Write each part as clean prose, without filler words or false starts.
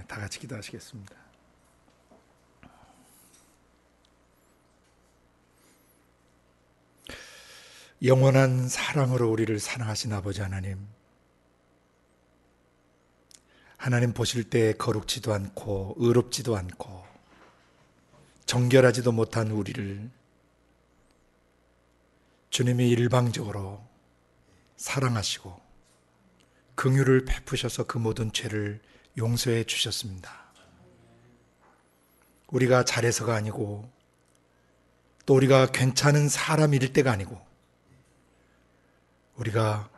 다 같이 기도하시겠습니다. 영원한 사랑으로 우리를 사랑하신 아버지 하나님, 하나님 보실 때 거룩지도 않고 의롭지도 않고 정결하지도 못한 우리를 주님이 일방적으로 사랑하시고 긍휼을 베푸셔서 그 모든 죄를 용서해 주셨습니다. 우리가 잘해서가 아니고 또 우리가 괜찮은 사람일 때가 아니고 우리가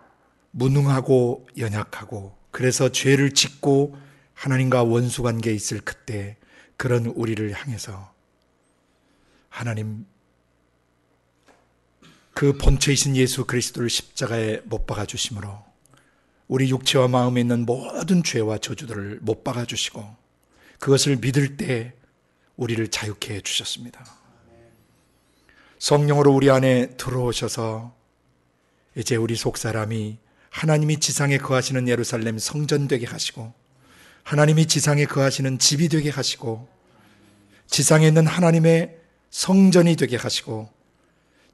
무능하고 연약하고 그래서 죄를 짓고 하나님과 원수관계에 있을 그때 그런 우리를 향해서 하나님 그 본체이신 예수 그리스도를 십자가에 못 박아 주심으로 우리 육체와 마음에 있는 모든 죄와 저주들을 못 박아 주시고 그것을 믿을 때 우리를 자유케 해 주셨습니다. 성령으로 우리 안에 들어오셔서 이제 우리 속사람이 하나님이 지상에 거하시는 예루살렘 성전 되게 하시고 하나님이 지상에 거하시는 집이 되게 하시고 지상에 있는 하나님의 성전이 되게 하시고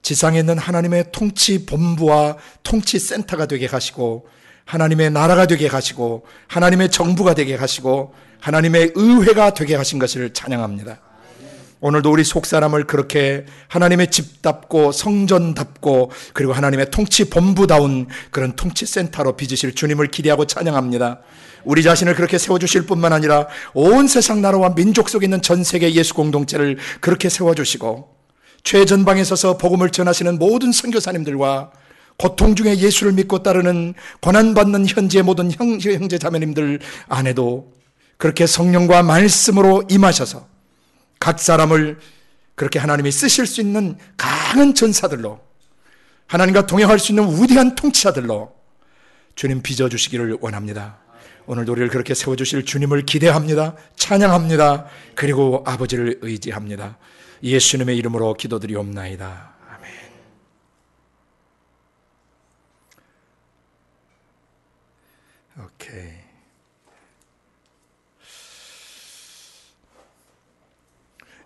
지상에 있는 하나님의 통치 본부와 통치 센터가 되게 하시고 하나님의 나라가 되게 하시고 하나님의 정부가 되게 하시고 하나님의 의회가 되게 하신 것을 찬양합니다. 오늘도 우리 속사람을 그렇게 하나님의 집답고 성전답고 그리고 하나님의 통치 본부다운 그런 통치 센터로 빚으실 주님을 기대하고 찬양합니다. 우리 자신을 그렇게 세워주실 뿐만 아니라 온 세상 나라와 민족 속에 있는 전 세계 예수 공동체를 그렇게 세워주시고 최전방에 서서 복음을 전하시는 모든 선교사님들과 고통 중에 예수를 믿고 따르는 고난받는 현지의 모든 형제 자매님들 안에도 그렇게 성령과 말씀으로 임하셔서 각 사람을 그렇게 하나님이 쓰실 수 있는 강한 전사들로 하나님과 동행할 수 있는 위대한 통치자들로 주님 빚어주시기를 원합니다. 오늘도 우리를 그렇게 세워주실 주님을 기대합니다. 찬양합니다. 그리고 아버지를 의지합니다. 예수님의 이름으로 기도드리옵나이다. 아멘. 오케이.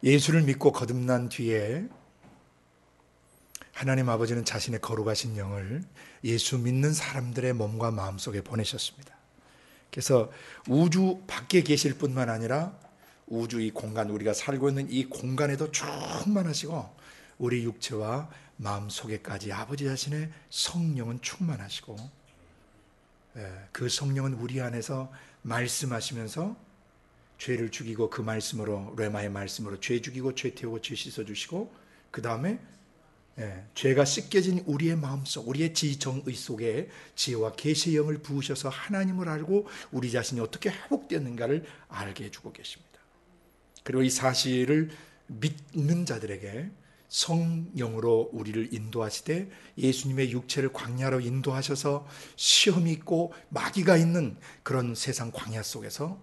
예수를 믿고 거듭난 뒤에 하나님 아버지는 자신의 거룩하신 영을 예수 믿는 사람들의 몸과 마음 속에 보내셨습니다. 그래서 우주 밖에 계실 뿐만 아니라 우주 이 공간, 우리가 살고 있는 이 공간에도 충만하시고 우리 육체와 마음 속에까지 아버지 자신의 성령은 충만하시고 그 성령은 우리 안에서 말씀하시면서 죄를 죽이고 그 말씀으로 레마의 말씀으로 죄 죽이고 죄 태우고 죄 씻어주시고 그 다음에 죄가 씻겨진 우리의 마음속 우리의 지정의 속에 지혜와 계시의 영을 부으셔서 하나님을 알고 우리 자신이 어떻게 회복되었는가를 알게 해주고 계십니다. 그리고 이 사실을 믿는 자들에게 성령으로 우리를 인도하시되 예수님의 육체를 광야로 인도하셔서 시험이 있고 마귀가 있는 그런 세상 광야 속에서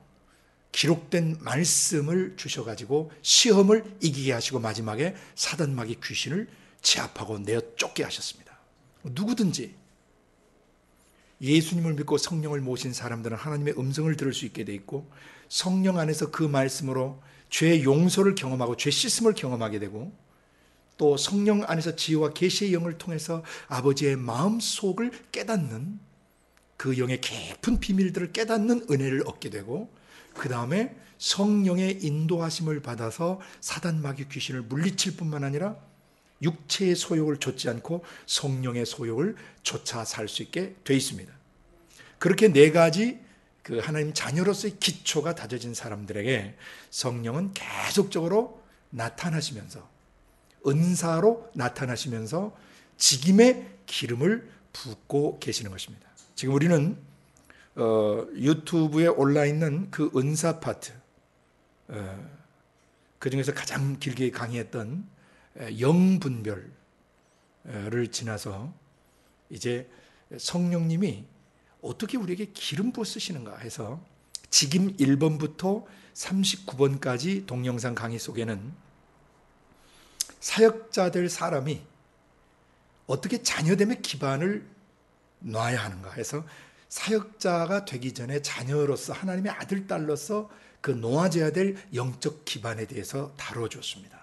기록된 말씀을 주셔가지고 시험을 이기게 하시고 마지막에 사단 마귀 귀신을 제압하고 내어 쫓게 하셨습니다. 누구든지 예수님을 믿고 성령을 모신 사람들은 하나님의 음성을 들을 수 있게 돼 있고 성령 안에서 그 말씀으로 죄의 용서를 경험하고 죄 씻음을 경험하게 되고 또 성령 안에서 지혜와 계시의 영을 통해서 아버지의 마음속을 깨닫는 그 영의 깊은 비밀들을 깨닫는 은혜를 얻게 되고 그 다음에 성령의 인도하심을 받아서 사단 마귀 귀신을 물리칠 뿐만 아니라 육체의 소욕을 좇지 않고 성령의 소욕을 좇아 살 수 있게 되어 있습니다. 그렇게 네 가지 그 하나님 자녀로서의 기초가 다져진 사람들에게 성령은 계속적으로 나타나시면서 은사로 나타나시면서 직임의 기름을 붓고 계시는 것입니다. 지금 우리는 유튜브에 올라있는 그 은사 파트 그 중에서 가장 길게 강의했던 영분별을 지나서 이제 성령님이 어떻게 우리에게 기름 부어 쓰시는가 해서 직임 1번부터 39번까지 동영상 강의 속에는 사역자들 사람이 어떻게 자녀됨의 기반을 놔야 하는가 해서 사역자가 되기 전에 자녀로서 하나님의 아들, 딸로서 그 놓아져야 될 영적 기반에 대해서 다뤄줬습니다.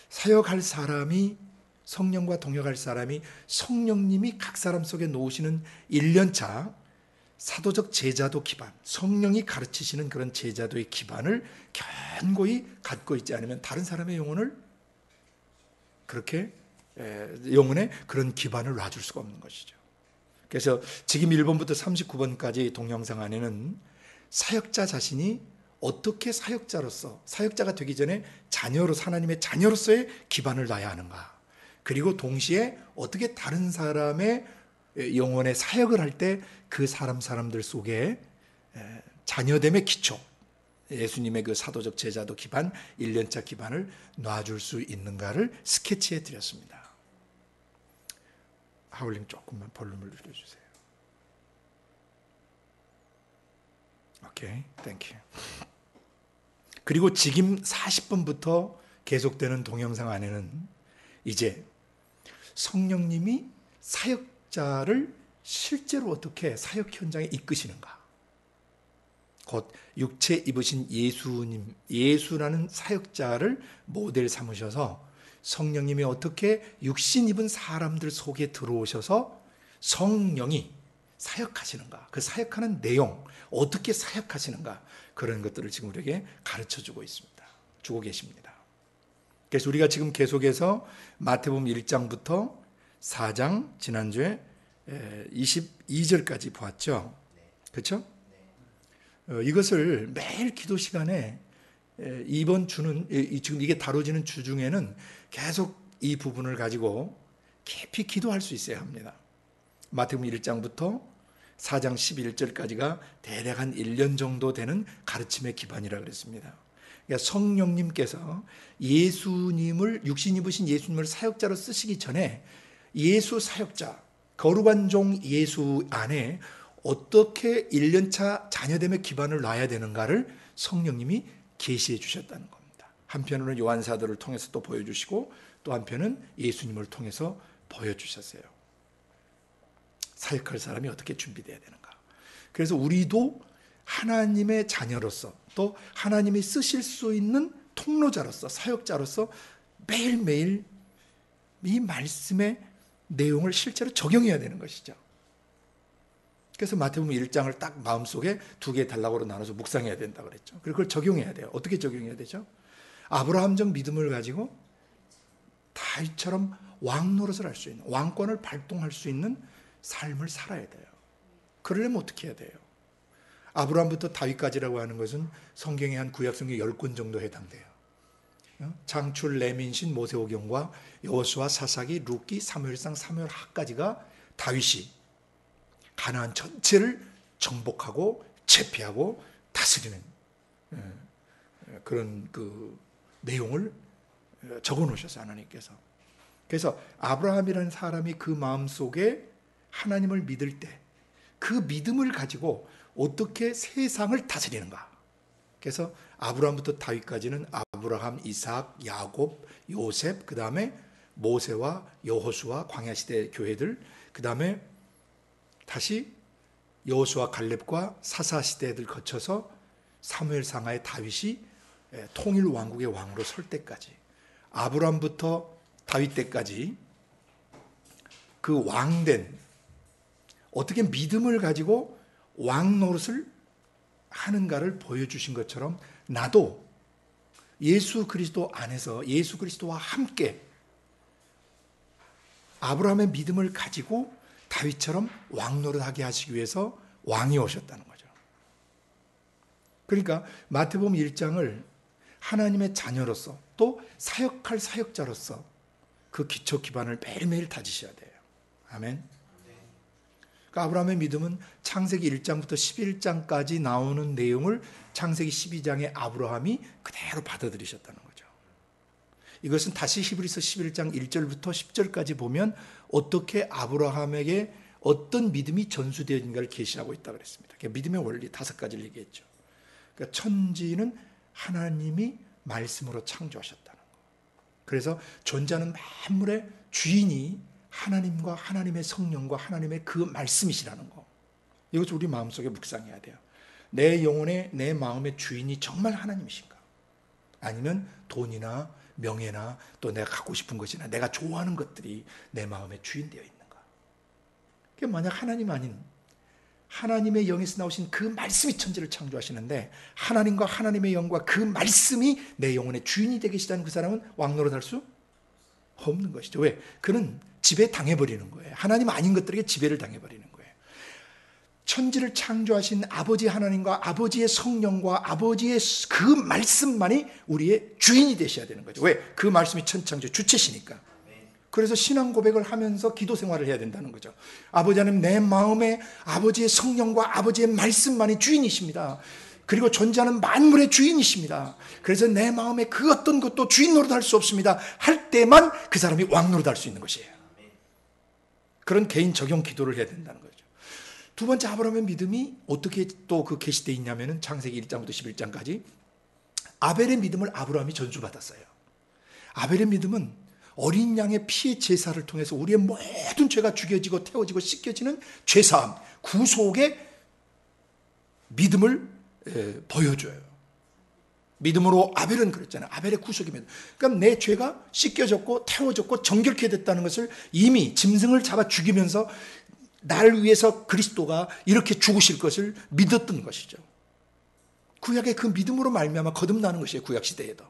사역할 사람이, 성령과 동역할 사람이 성령님이 각 사람 속에 놓으시는 1년차 사도적 제자도 기반, 성령이 가르치시는 그런 제자도의 기반을 견고히 갖고 있지 않으면 다른 사람의 영혼을 그렇게 영혼에 그런 기반을 놔줄 수가 없는 것이죠. 그래서 지금 1번부터 39번까지 동영상 안에는 사역자 자신이 어떻게 사역자로서, 사역자가 되기 전에 자녀로서, 하나님의 자녀로서의 기반을 놔야 하는가, 그리고 동시에 어떻게 다른 사람의 영혼의 사역을 할 때 그 사람들 속에 자녀됨의 기초, 예수님의 그 사도적 제자도 기반, 1년차 기반을 놔줄 수 있는가를 스케치해 드렸습니다. 하울링 조금만 볼륨을 줄여주세요. 오케이, 땡큐. 그리고 지금 40분부터 계속되는 동영상 안에는 이제 성령님이 사역자를 실제로 어떻게 사역 현장에 이끄시는가, 곧 육체 입으신 예수님, 예수라는 사역자를 모델 삼으셔서 성령님이 어떻게 육신 입은 사람들 속에 들어오셔서 성령이 사역하시는가, 그 사역하는 내용, 어떻게 사역하시는가, 그런 것들을 지금 우리에게 가르쳐주고 있습니다. 주고 계십니다. 그래서 우리가 지금 계속해서 마태복음 1장부터 4장, 지난주에 22절까지 보았죠. 그렇죠? 이것을 매일 기도 시간에 이번 주는, 지금 이게 다뤄지는 주 중에는 계속 이 부분을 가지고 깊이 기도할 수 있어야 합니다. 마태복음 1장부터 4장 11절까지가 대략 한 1년 정도 되는 가르침의 기반이라고 그랬습니다. 그러니까 성령님께서 예수님을, 육신 입으신 예수님을 사역자로 쓰시기 전에 예수 사역자, 거룩한 종 예수 안에 어떻게 1년차 자녀됨의 기반을 놔야 되는가를 성령님이 계시해 주셨다는 겁니다. 한편으로는 요한사도를 통해서 또 보여주시고, 또 한편은 예수님을 통해서 보여주셨어요. 사역할 사람이 어떻게 준비되어야 되는가. 그래서 우리도 하나님의 자녀로서, 또 하나님이 쓰실 수 있는 통로자로서, 사역자로서 매일매일 이 말씀의 내용을 실제로 적용해야 되는 것이죠. 그래서 마태복음 1장을 딱 마음속에 두 개의 단락으로 나눠서 묵상해야 된다고 그랬죠. 그리고 그걸 적용해야 돼요. 어떻게 적용해야 되죠? 아브라함적 믿음을 가지고 다윗처럼 왕 노릇을 할 수 있는, 왕권을 발동할 수 있는 삶을 살아야 돼요. 그러려면 어떻게 해야 돼요? 아브라함부터 다윗까지라고 하는 것은 성경의 한 구약성경 10권 정도 해당돼요. 창출, 레민신, 모세오경과 여호수아, 사사기, 룻기, 사무엘상, 사무엘하까지가 다윗이 가나안 전체를 정복하고 제패하고 다스리는 그런 그 내용을 적어 놓으셨어요, 하나님께서. 그래서 아브라함이라는 사람이 그 마음속에 하나님을 믿을 때 그 믿음을 가지고 어떻게 세상을 다스리는가. 그래서 아브라함부터 다윗까지는 아브라함, 이삭, 야곱, 요셉, 그 다음에 모세와 여호수아, 광야시대 교회들, 그 다음에 다시 여호수아, 갈렙과 사사시대들 거쳐서 사무엘 상하의 다윗이 통일 왕국의 왕으로 설 때까지, 아브라함부터 다윗 때까지 그 왕된, 어떻게 믿음을 가지고 왕 노릇을 하는가를 보여주신 것처럼 나도 예수 그리스도 안에서 예수 그리스도와 함께 아브라함의 믿음을 가지고 다윗처럼 왕 노릇하게 하시기 위해서 왕이 오셨다는 거죠. 그러니까 마태복음 1장을 하나님의 자녀로서 또 사역할 사역자로서 그 기초 기반을 매일매일 다지셔야 돼요. 아멘. 그러니까 아브라함의 믿음은 창세기 1장부터 11장까지 나오는 내용을 창세기 12장의 아브라함이 그대로 받아들이셨다는 거죠. 이것은 다시 히브리서 11장 1절부터 10절까지 보면 어떻게 아브라함에게 어떤 믿음이 전수되어진가를 계시하고 있다고 그랬습니다. 그러니까 믿음의 원리 5가지를 얘기했죠. 그러니까 천지는 하나님이 말씀으로 창조하셨다는 거. 그래서 존재하는 만물의 주인이 하나님과 하나님의 성령과 하나님의 그 말씀이시라는 거. 이것을 우리 마음속에 묵상해야 돼요. 내 영혼의, 내 마음의 주인이 정말 하나님이신가? 아니면 돈이나 명예나 또 내가 갖고 싶은 것이나 내가 좋아하는 것들이 내 마음의 주인 되어 있는가? 만약 하나님 아닌 하나님의 영에서 나오신 그 말씀이 천지를 창조하시는데 하나님과 하나님의 영과 그 말씀이 내 영혼의 주인이 되게 계시다는 그 사람은 왕노릇할 수 없는 것이죠. 왜? 그는 지배 당해버리는 거예요. 하나님 아닌 것들에게 지배를 당해버리는 거예요. 천지를 창조하신 아버지 하나님과 아버지의 성령과 아버지의 그 말씀만이 우리의 주인이 되셔야 되는 거죠. 왜? 그 말씀이 천창조 주체시니까. 그래서 신앙 고백을 하면서 기도 생활을 해야 된다는 거죠. 아버지 하나님, 내 마음에 아버지의 성령과 아버지의 말씀만이 주인이십니다. 그리고 존재하는 만물의 주인이십니다. 그래서 내 마음에 그 어떤 것도 주인 노릇할 수 없습니다. 할 때만 그 사람이 왕 노릇할 수 있는 것이에요. 그런 개인 적용 기도를 해야 된다는 거죠. 두 번째, 아브라함의 믿음이 어떻게 또 그 계시되어 있냐면은 창세기 1장부터 11장까지 아벨의 믿음을 아브라함이 전수받았어요. 아벨의 믿음은 어린 양의 피의 제사를 통해서 우리의 모든 죄가 죽여지고 태워지고 씻겨지는 죄사함, 구속의 믿음을 보여줘요. 믿음으로 아벨은 그랬잖아요. 아벨의 구속입니다. 그러니까 내 죄가 씻겨졌고 태워졌고 정결케 됐다는 것을 이미 짐승을 잡아 죽이면서 날 위해서 그리스도가 이렇게 죽으실 것을 믿었던 것이죠. 구약의 그 믿음으로 말미암아 거듭나는 것이에요. 구약시대에도.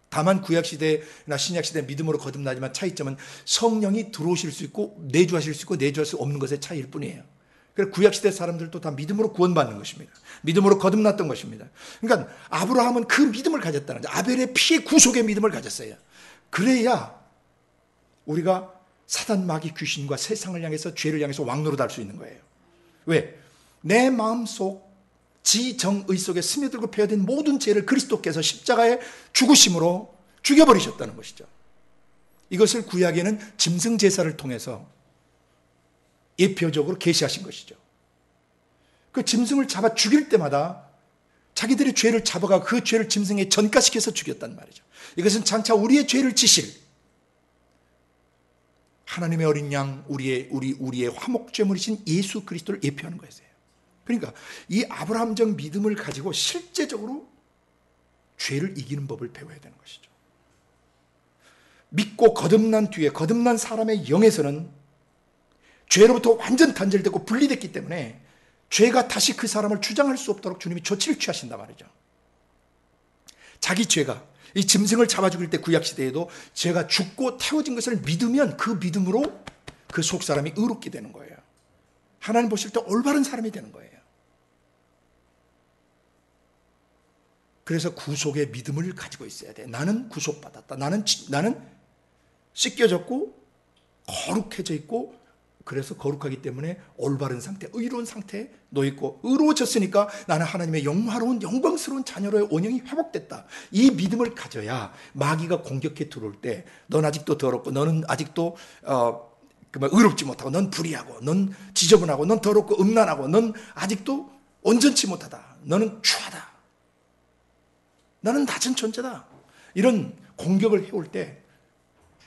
다만 구약시대나 신약시대 믿음으로 거듭나지만 차이점은 성령이 들어오실 수 있고 내주하실 수 있고 내주할 수 없는 것의 차이일 뿐이에요. 그래서 구약시대 사람들도 다 믿음으로 구원받는 것입니다. 믿음으로 거듭났던 것입니다. 그러니까 아브라함은 그 믿음을 가졌다는 거죠. 아벨의 피의 구속의 믿음을 가졌어요. 그래야 우리가 사단, 마귀, 귀신과 세상을 향해서 죄를 향해서 왕노릇할 수 있는 거예요. 왜? 내 마음속 지정의 속에 스며들고 배어든 모든 죄를 그리스도께서 십자가의 죽으심으로 죽여버리셨다는 것이죠. 이것을 구약에는 짐승 제사를 통해서 예표적으로 계시하신 것이죠. 그 짐승을 잡아 죽일 때마다 자기들의 죄를 잡아가 그 죄를 짐승에 전가시켜서 죽였단 말이죠. 이것은 장차 우리의 죄를 지실 하나님의 어린 양, 우리의 화목제물이신 예수 그리스도를 예표하는 거였어요. 그러니까 이 아브라함적 믿음을 가지고 실제적으로 죄를 이기는 법을 배워야 되는 것이죠. 믿고 거듭난 뒤에 거듭난 사람의 영에서는 죄로부터 완전 단절되고 분리됐기 때문에 죄가 다시 그 사람을 주장할 수 없도록 주님이 조치를 취하신단 말이죠. 자기 죄가 이 짐승을 잡아 죽일 때 구약시대에도 죄가 죽고 태워진 것을 믿으면 그 믿음으로 그 속 사람이 의롭게 되는 거예요. 하나님 보실 때 올바른 사람이 되는 거예요. 그래서 구속의 믿음을 가지고 있어야 돼. 나는 구속받았다. 나는 씻겨졌고 거룩해져 있고 그래서 거룩하기 때문에 올바른 상태, 의로운 상태에 놓여있고 의로워졌으니까 나는 하나님의 영화로운 영광스러운 자녀로의 원형이 회복됐다. 이 믿음을 가져야 마귀가 공격해 들어올 때 넌 아직도 더럽고 너는 아직도 의롭지 못하고 넌 불의하고 넌 지저분하고 넌 더럽고 음란하고 넌 아직도 온전치 못하다. 너는 추하다. 나는 낮은 존재다. 이런 공격을 해올 때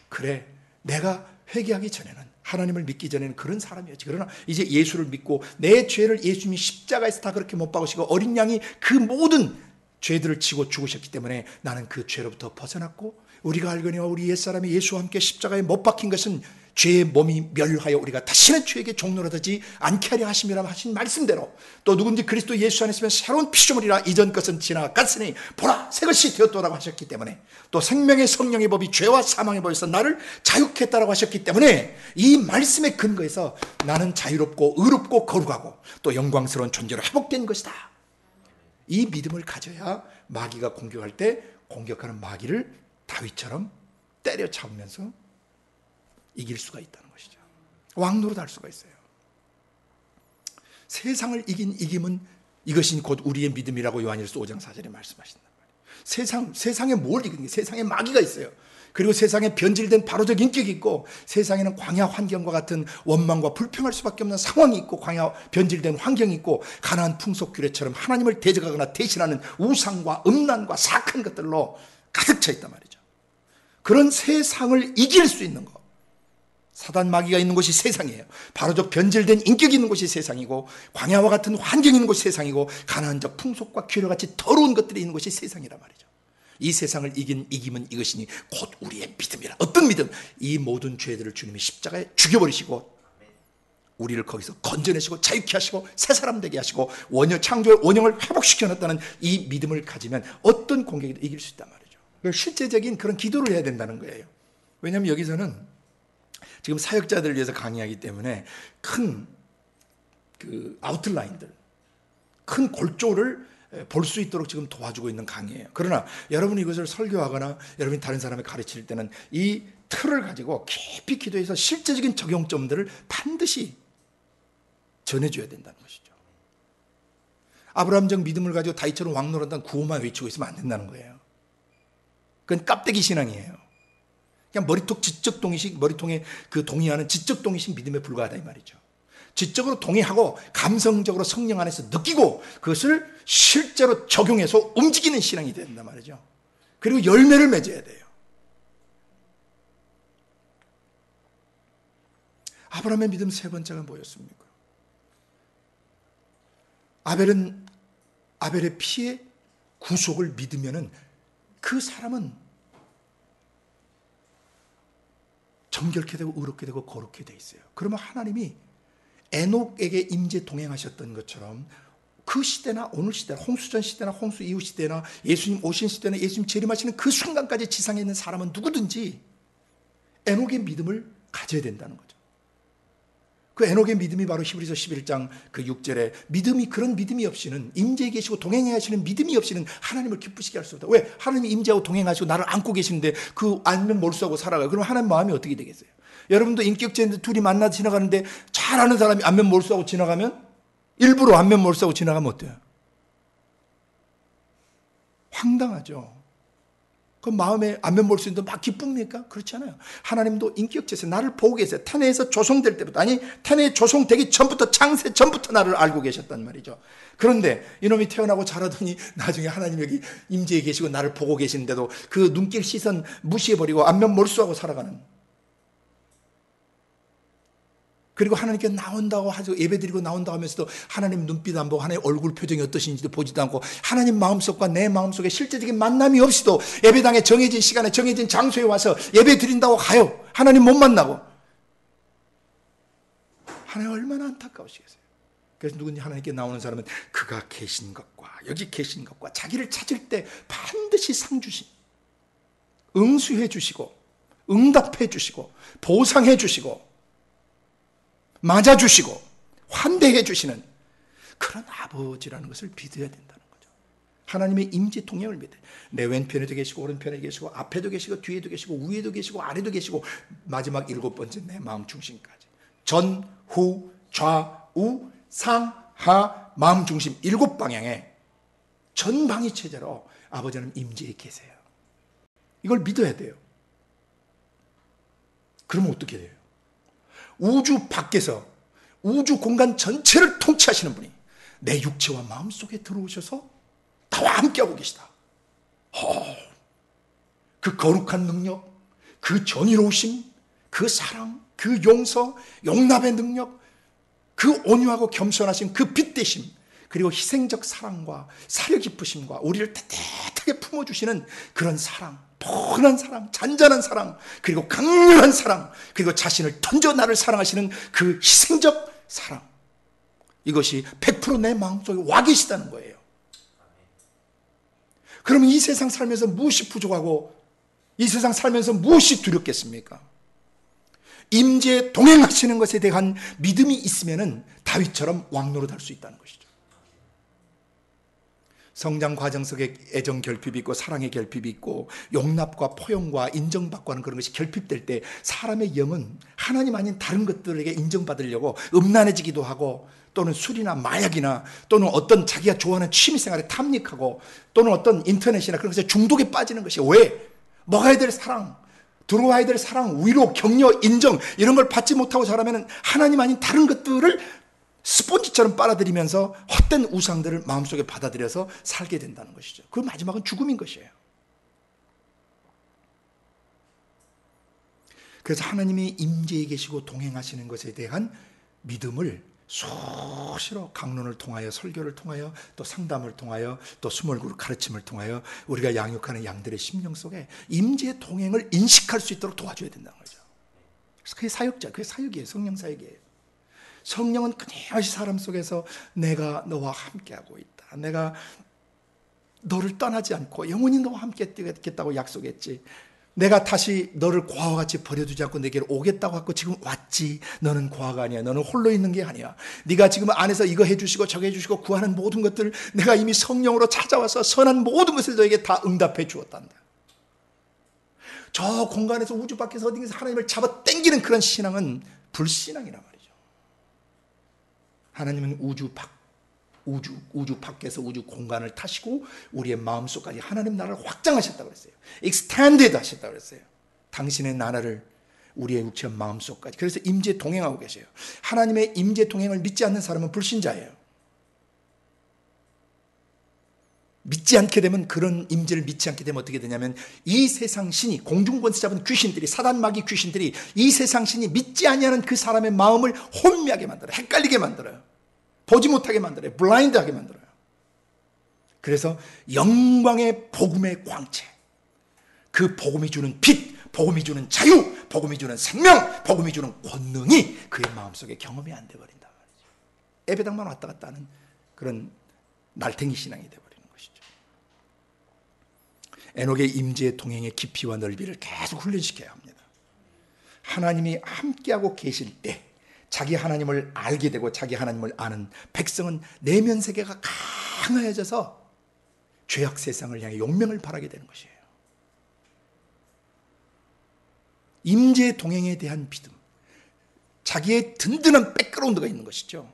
그래 내가 회개하기 전에는 하나님을 믿기 전에는 그런 사람이었지. 그러나 이제 예수를 믿고 내 죄를 예수님이 십자가에서 다 그렇게 못 박으시고 어린 양이 그 모든 죄들을 지고 죽으셨기 때문에 나는 그 죄로부터 벗어났고 우리가 알거니와 우리 옛사람이 예수와 함께 십자가에 못 박힌 것은 죄의 몸이 멸하여 우리가 다시는 죄에게 종노릇하지 않게 하려 하심이라 하신 말씀대로 또 누군지 그리스도 예수 안에 있으면 새로운 피조물이라 이전 것은 지나갔으니 보라 새 것이 되었도라고 하셨기 때문에 또 생명의 성령의 법이 죄와 사망의 법에서 나를 자유케 했다라고 하셨기 때문에 이 말씀의 근거에서 나는 자유롭고 의롭고 거룩하고 또 영광스러운 존재로 회복된 것이다. 이 믿음을 가져야 마귀가 공격할 때 공격하는 마귀를 다윗처럼 때려잡으면서 이길 수가 있다는 것이죠. 왕노릇 할 수가 있어요. 세상을 이긴 이김은 이것이 곧 우리의 믿음이라고 요한일서 5장 4절에 말씀하신단 말이에요. 세상에 뭘 이기는 게 세상에 마귀가 있어요. 그리고 세상에 변질된 바로적 인격이 있고 세상에는 광야 환경과 같은 원망과 불평할 수밖에 없는 상황이 있고 광야 변질된 환경이 있고 가나안 풍속 규례처럼 하나님을 대적하거나 대신하는 우상과 음란과 사악한 것들로 가득 차 있단 말이죠. 그런 세상을 이길 수 있는 것 사단 마귀가 있는 곳이 세상이에요. 바로 저 변질된 인격이 있는 곳이 세상이고, 광야와 같은 환경이 있는 곳이 세상이고, 가난한적 풍속과 괴로같이 더러운 것들이 있는 곳이 세상이란 말이죠. 이 세상을 이기면 이것이니 곧 우리의 믿음이라. 어떤 믿음? 이 모든 죄들을 주님이 십자가에 죽여버리시고 우리를 거기서 건져내시고 자유케 하시고 새 사람 되게 하시고 창조의 원형을 회복시켜놨다는 이 믿음을 가지면 어떤 공격에도 이길 수 있단 말이죠. 실제적인 그런 기도를 해야 된다는 거예요. 왜냐하면 여기서는 지금 사역자들을 위해서 강의하기 때문에 큰 그 아웃라인들, 큰 골조를 볼 수 있도록 지금 도와주고 있는 강의예요. 그러나 여러분이 이것을 설교하거나 여러분이 다른 사람에 가르칠 때는 이 틀을 가지고 깊이 기도해서 실제적인 적용점들을 반드시 전해줘야 된다는 것이죠. 아브라함적 믿음을 가지고 다윗처럼 왕노릇한 구호만 외치고 있으면 안 된다는 거예요. 그건 깝대기 신앙이에요. 그냥 머리통에 그 동의하는 지적 동의식 믿음에 불과하다 이 말이죠. 지적으로 동의하고 감성적으로 성령 안에서 느끼고 그것을 실제로 적용해서 움직이는 신앙이 된단 말이죠. 그리고 열매를 맺어야 돼요. 아브라함의 믿음 세 번째가 뭐였습니까? 아벨의 피의 구속을 믿으면은 그 사람은 정결케 되고 의롭게 되고 거룩게 돼 있어요. 그러면 하나님이 에녹에게 임재 동행하셨던 것처럼 그 시대나 오늘 시대나 홍수전 시대나 홍수 이후 시대나 예수님 오신 시대나 예수님 재림하시는 그 순간까지 지상에 있는 사람은 누구든지 에녹의 믿음을 가져야 된다는 거죠. 그 에녹의 믿음이 바로 히브리서 11장 그 6절에 믿음이 그런 믿음이 없이는 임재에 계시고 동행해 하시는 믿음이 없이는 하나님을 기쁘시게 할 수 없다. 왜? 하나님이 임재하고 동행하시고 나를 안고 계시는데 그 안면 몰수하고 살아가요. 그럼 하나님 마음이 어떻게 되겠어요? 여러분도 인격체인데 둘이 만나 지나가는데 잘 아는 사람이 안면 몰수하고 지나가면 일부러 안면 몰수하고 지나가면 어때요? 황당하죠. 그 마음에 안면 몰수인데 막 기쁩니까? 그렇지 않아요. 하나님도 인격체에서 나를 보고 계세요. 태내에서 조성될 때부터, 아니 태내에 조성되기 전부터, 창세 전부터 나를 알고 계셨단 말이죠. 그런데 이놈이 태어나고 자라더니 나중에 하나님 여기 임재에 계시고 나를 보고 계시는데도 그 눈길 시선 무시해버리고 안면 몰수하고 살아가는, 그리고 하나님께 나온다고 하죠. 예배드리고 나온다고 하면서도 하나님 눈빛 안 보고 하나님 얼굴 표정이 어떠신지도 보지도 않고 하나님 마음속과 내 마음속에 실제적인 만남이 없이도 예배당에 정해진 시간에 정해진 장소에 와서 예배드린다고 가요. 하나님 못 만나고. 하나님 얼마나 안타까우시겠어요. 그래서 누군지 하나님께 나오는 사람은 그가 계신 것과 여기 계신 것과 자기를 찾을 때 반드시 상 주신, 응수해 주시고 응답해 주시고 보상해 주시고 맞아주시고 환대해 주시는 그런 아버지라는 것을 믿어야 된다는 거죠. 하나님의 임재 동행을 믿어요. 내 왼편에도 계시고 오른편에 계시고 앞에도 계시고 뒤에도 계시고 위에도 계시고 아래도 계시고 마지막 7번째 내 마음 중심까지, 전, 후, 좌, 우, 상, 하, 마음 중심 7방향에 전방위 체제로 아버지는 임재에 계세요. 이걸 믿어야 돼요. 그러면 어떻게 돼요? 우주 밖에서 우주 공간 전체를 통치하시는 분이 내 육체와 마음 속에 들어오셔서 나와 함께하고 계시다. 그 거룩한 능력, 그 전의로우심, 그 사랑, 그 용서, 용납의 능력, 그 온유하고 겸손하신 그 빛대심, 그리고 희생적 사랑과 사려 깊으심과 우리를 따뜻하게 품어주시는 그런 사랑, 포근한 사랑, 잔잔한 사랑, 그리고 강렬한 사랑, 그리고 자신을 던져 나를 사랑하시는 그 희생적 사랑, 이것이 100% 내 마음속에 와 계시다는 거예요. 그러면 이 세상 살면서 무엇이 부족하고 이 세상 살면서 무엇이 두렵겠습니까? 임재에 동행하시는 것에 대한 믿음이 있으면 다윗처럼 왕노릇 할 수 있다는 것이죠. 성장 과정 속에 애정 결핍이 있고 사랑의 결핍이 있고 용납과 포용과 인정받고 하는 그런 것이 결핍될 때 사람의 영은 하나님 아닌 다른 것들에게 인정받으려고 음란해지기도 하고, 또는 술이나 마약이나 또는 어떤 자기가 좋아하는 취미생활에 탐닉하고 또는 어떤 인터넷이나 그런 것에 중독에 빠지는 것이, 왜? 먹어야 될 사랑, 들어와야 될 사랑, 위로, 격려, 인정 이런 걸 받지 못하고 자라면 하나님 아닌 다른 것들을 스폰지처럼 빨아들이면서 헛된 우상들을 마음속에 받아들여서 살게 된다는 것이죠. 그 마지막은 죽음인 것이에요. 그래서 하나님이 임재에 계시고 동행하시는 것에 대한 믿음을 수시로 강론을 통하여, 설교를 통하여, 또 상담을 통하여, 또 수몰그룹 가르침을 통하여 우리가 양육하는 양들의 심령 속에 임재의 동행을 인식할 수 있도록 도와줘야 된다는 거죠. 그래서 그게 사역자, 그게 사역이에요. 성령 사역이에요. 성령은 끊임없이 사람 속에서 내가 너와 함께하고 있다, 내가 너를 떠나지 않고 영원히 너와 함께 있겠다고 약속했지, 내가 다시 너를 고아와 같이 버려두지 않고 내게로 오겠다고 하고 지금 왔지, 너는 고아가 아니야, 너는 홀로 있는 게 아니야, 네가 지금 안에서 이거 해주시고 저거 해주시고 구하는 모든 것들 내가 이미 성령으로 찾아와서 선한 모든 것을 너에게 다 응답해 주었단다. 저 공간에서 우주 밖에서 어딘가에서 하나님을 잡아 당기는 그런 신앙은 불신앙이란 말이죠. 하나님은 우주 밖에서 우주 공간을 타시고 우리의 마음속까지 하나님 나라를 확장하셨다고 그랬어요. extended 하셨다고 그랬어요. 당신의 나라를 우리의 육체 마음속까지. 그래서 임재 동행하고 계세요. 하나님의 임재 동행을 믿지 않는 사람은 불신자예요. 믿지 않게 되면, 그런 임재를 믿지 않게 되면 어떻게 되냐면, 이 세상 신이, 공중권세 잡은 귀신들이, 사단 마귀 귀신들이 이 세상 신이 믿지 아니하는 그 사람의 마음을 혼미하게 만들어요. 헷갈리게 만들어요. 보지 못하게 만들어요. 블라인드하게 만들어요. 그래서 영광의 복음의 광채, 그 복음이 주는 빛, 복음이 주는 자유, 복음이 주는 생명, 복음이 주는 권능이 그의 마음속에 경험이 안 돼버린단 말이죠. 예배당만 왔다 갔다 하는 그런 날탱이 신앙이 돼버리는 것이죠. 에녹의 임재의 동행의 깊이와 넓이를 계속 훈련시켜야 합니다. 하나님이 함께하고 계실 때 자기 하나님을 알게 되고 자기 하나님을 아는 백성은 내면 세계가 강해져서 죄악 세상을 향해 용맹을 발하게 되는 것이에요. 임재 동행에 대한 믿음, 자기의 든든한 백그라운드가 있는 것이죠.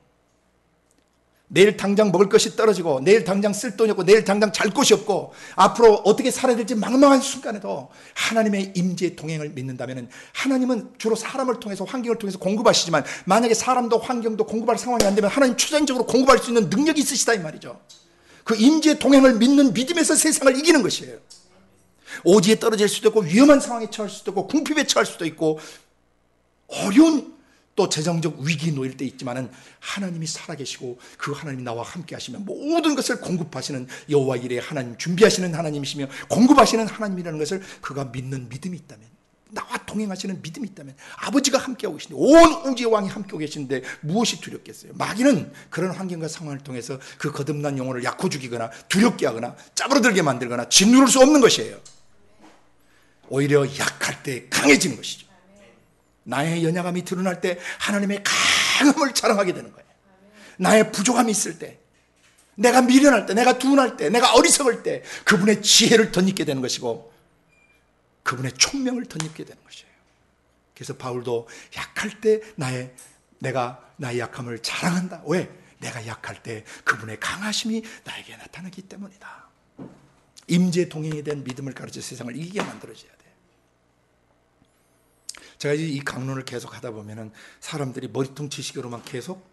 내일 당장 먹을 것이 떨어지고, 내일 당장 쓸 돈이 없고, 내일 당장 잘 곳이 없고, 앞으로 어떻게 살아야 될지 막막한 순간에도 하나님의 임재 동행을 믿는다면, 하나님은 주로 사람을 통해서, 환경을 통해서 공급하시지만, 만약에 사람도 환경도 공급할 상황이 안 되면 하나님 초자연적으로 공급할 수 있는 능력이 있으시다 이 말이죠. 그 임재 동행을 믿는 믿음에서 세상을 이기는 것이에요. 오지에 떨어질 수도 있고, 위험한 상황에 처할 수도 있고, 궁핍에 처할 수도 있고, 어려운 또 재정적 위기에 놓일 때 있지만은 하나님이 살아계시고 그 하나님이 나와 함께 하시면 모든 것을 공급하시는 여호와 이레 하나님, 준비하시는 하나님이시며 공급하시는 하나님이라는 것을 그가 믿는 믿음이 있다면, 나와 동행하시는 믿음이 있다면, 아버지가 함께하고 계신데, 온 우주의 왕이 함께하고 계신데 무엇이 두렵겠어요? 마귀는 그런 환경과 상황을 통해서 그 거듭난 영혼을 약호 죽이거나 두렵게 하거나 짜부러들게 만들거나 짓누를 수 없는 것이에요. 오히려 약할 때 강해지는 것이죠. 나의 연약함이 드러날 때 하나님의 강함을 자랑하게 되는 거예요. 나의 부족함이 있을 때, 내가 미련할 때, 내가 둔할 때, 내가 어리석을 때 그분의 지혜를 덧입게 되는 것이고 그분의 총명을 덧입게 되는 것이에요. 그래서 바울도 약할 때 내가 나의 약함을 자랑한다. 왜? 내가 약할 때 그분의 강하심이 나에게 나타나기 때문이다. 임재 동행에 대한 믿음을 가르쳐 세상을 이기게 만들어줘야 돼. 제가 이 강론을 계속 하다 보면은 사람들이 머리통 지식으로만 계속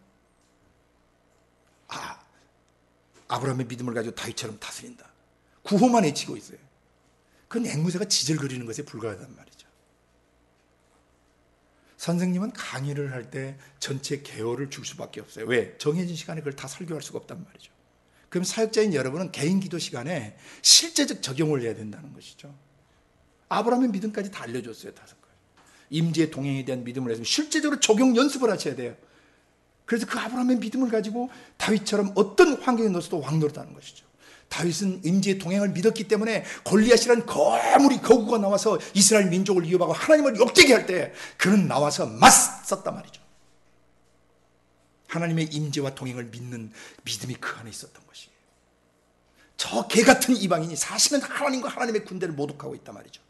아브라함의 믿음을 가지고 다윗처럼 다스린다, 구호만 외치고 있어요. 그건 앵무새가 지절거리는 것에 불과하단 말이죠. 선생님은 강의를 할 때 전체 개요를 줄 수밖에 없어요. 왜? 정해진 시간에 그걸 다 설교할 수가 없단 말이죠. 그럼 사역자인 여러분은 개인 기도 시간에 실제적 적용을 해야 된다는 것이죠. 아브라함의 믿음까지 다 알려줬어요. 5가지. 임재 동행에 대한 믿음을 해서 실제적으로 적용 연습을 하셔야 돼요. 그래서 그 아브라함의 믿음을 가지고 다윗처럼 어떤 환경에 넣어서도 왕노릇하는 것이죠. 다윗은 임재 동행을 믿었기 때문에 골리앗이라는 거물이 거구가 나와서 이스라엘 민족을 위협하고 하나님을 욕되게 할 때 그는 나와서 맞섰단 말이죠. 하나님의 임재와 동행을 믿는 믿음이 그 안에 있었던 것이에요. 저 개같은 이방인이 사실은 하나님과 하나님의 군대를 모독하고 있단 말이죠.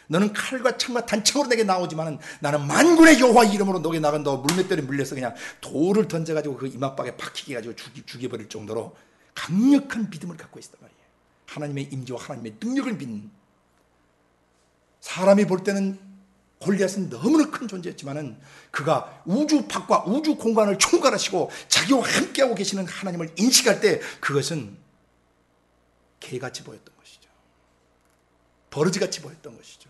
너는 칼과 창과 단창으로 내게 나오지만 나는 만군의 여호와 이름으로 너에게 나간다고 물맷돌에 물려서 그냥 돌을 던져가지고 그 이마박에 박히게 가지고 죽여버릴 정도로 강력한 믿음을 갖고 있단 말이에요. 하나님의 임재와 하나님의 능력을 믿는, 사람이 볼 때는 골리앗은 너무나 큰 존재였지만은 그가 우주 밖과 우주 공간을 총괄하시고 자기와 함께하고 계시는 하나님을 인식할 때 그것은 개같이 보였던 것이죠. 버러지같이 보였던 것이죠.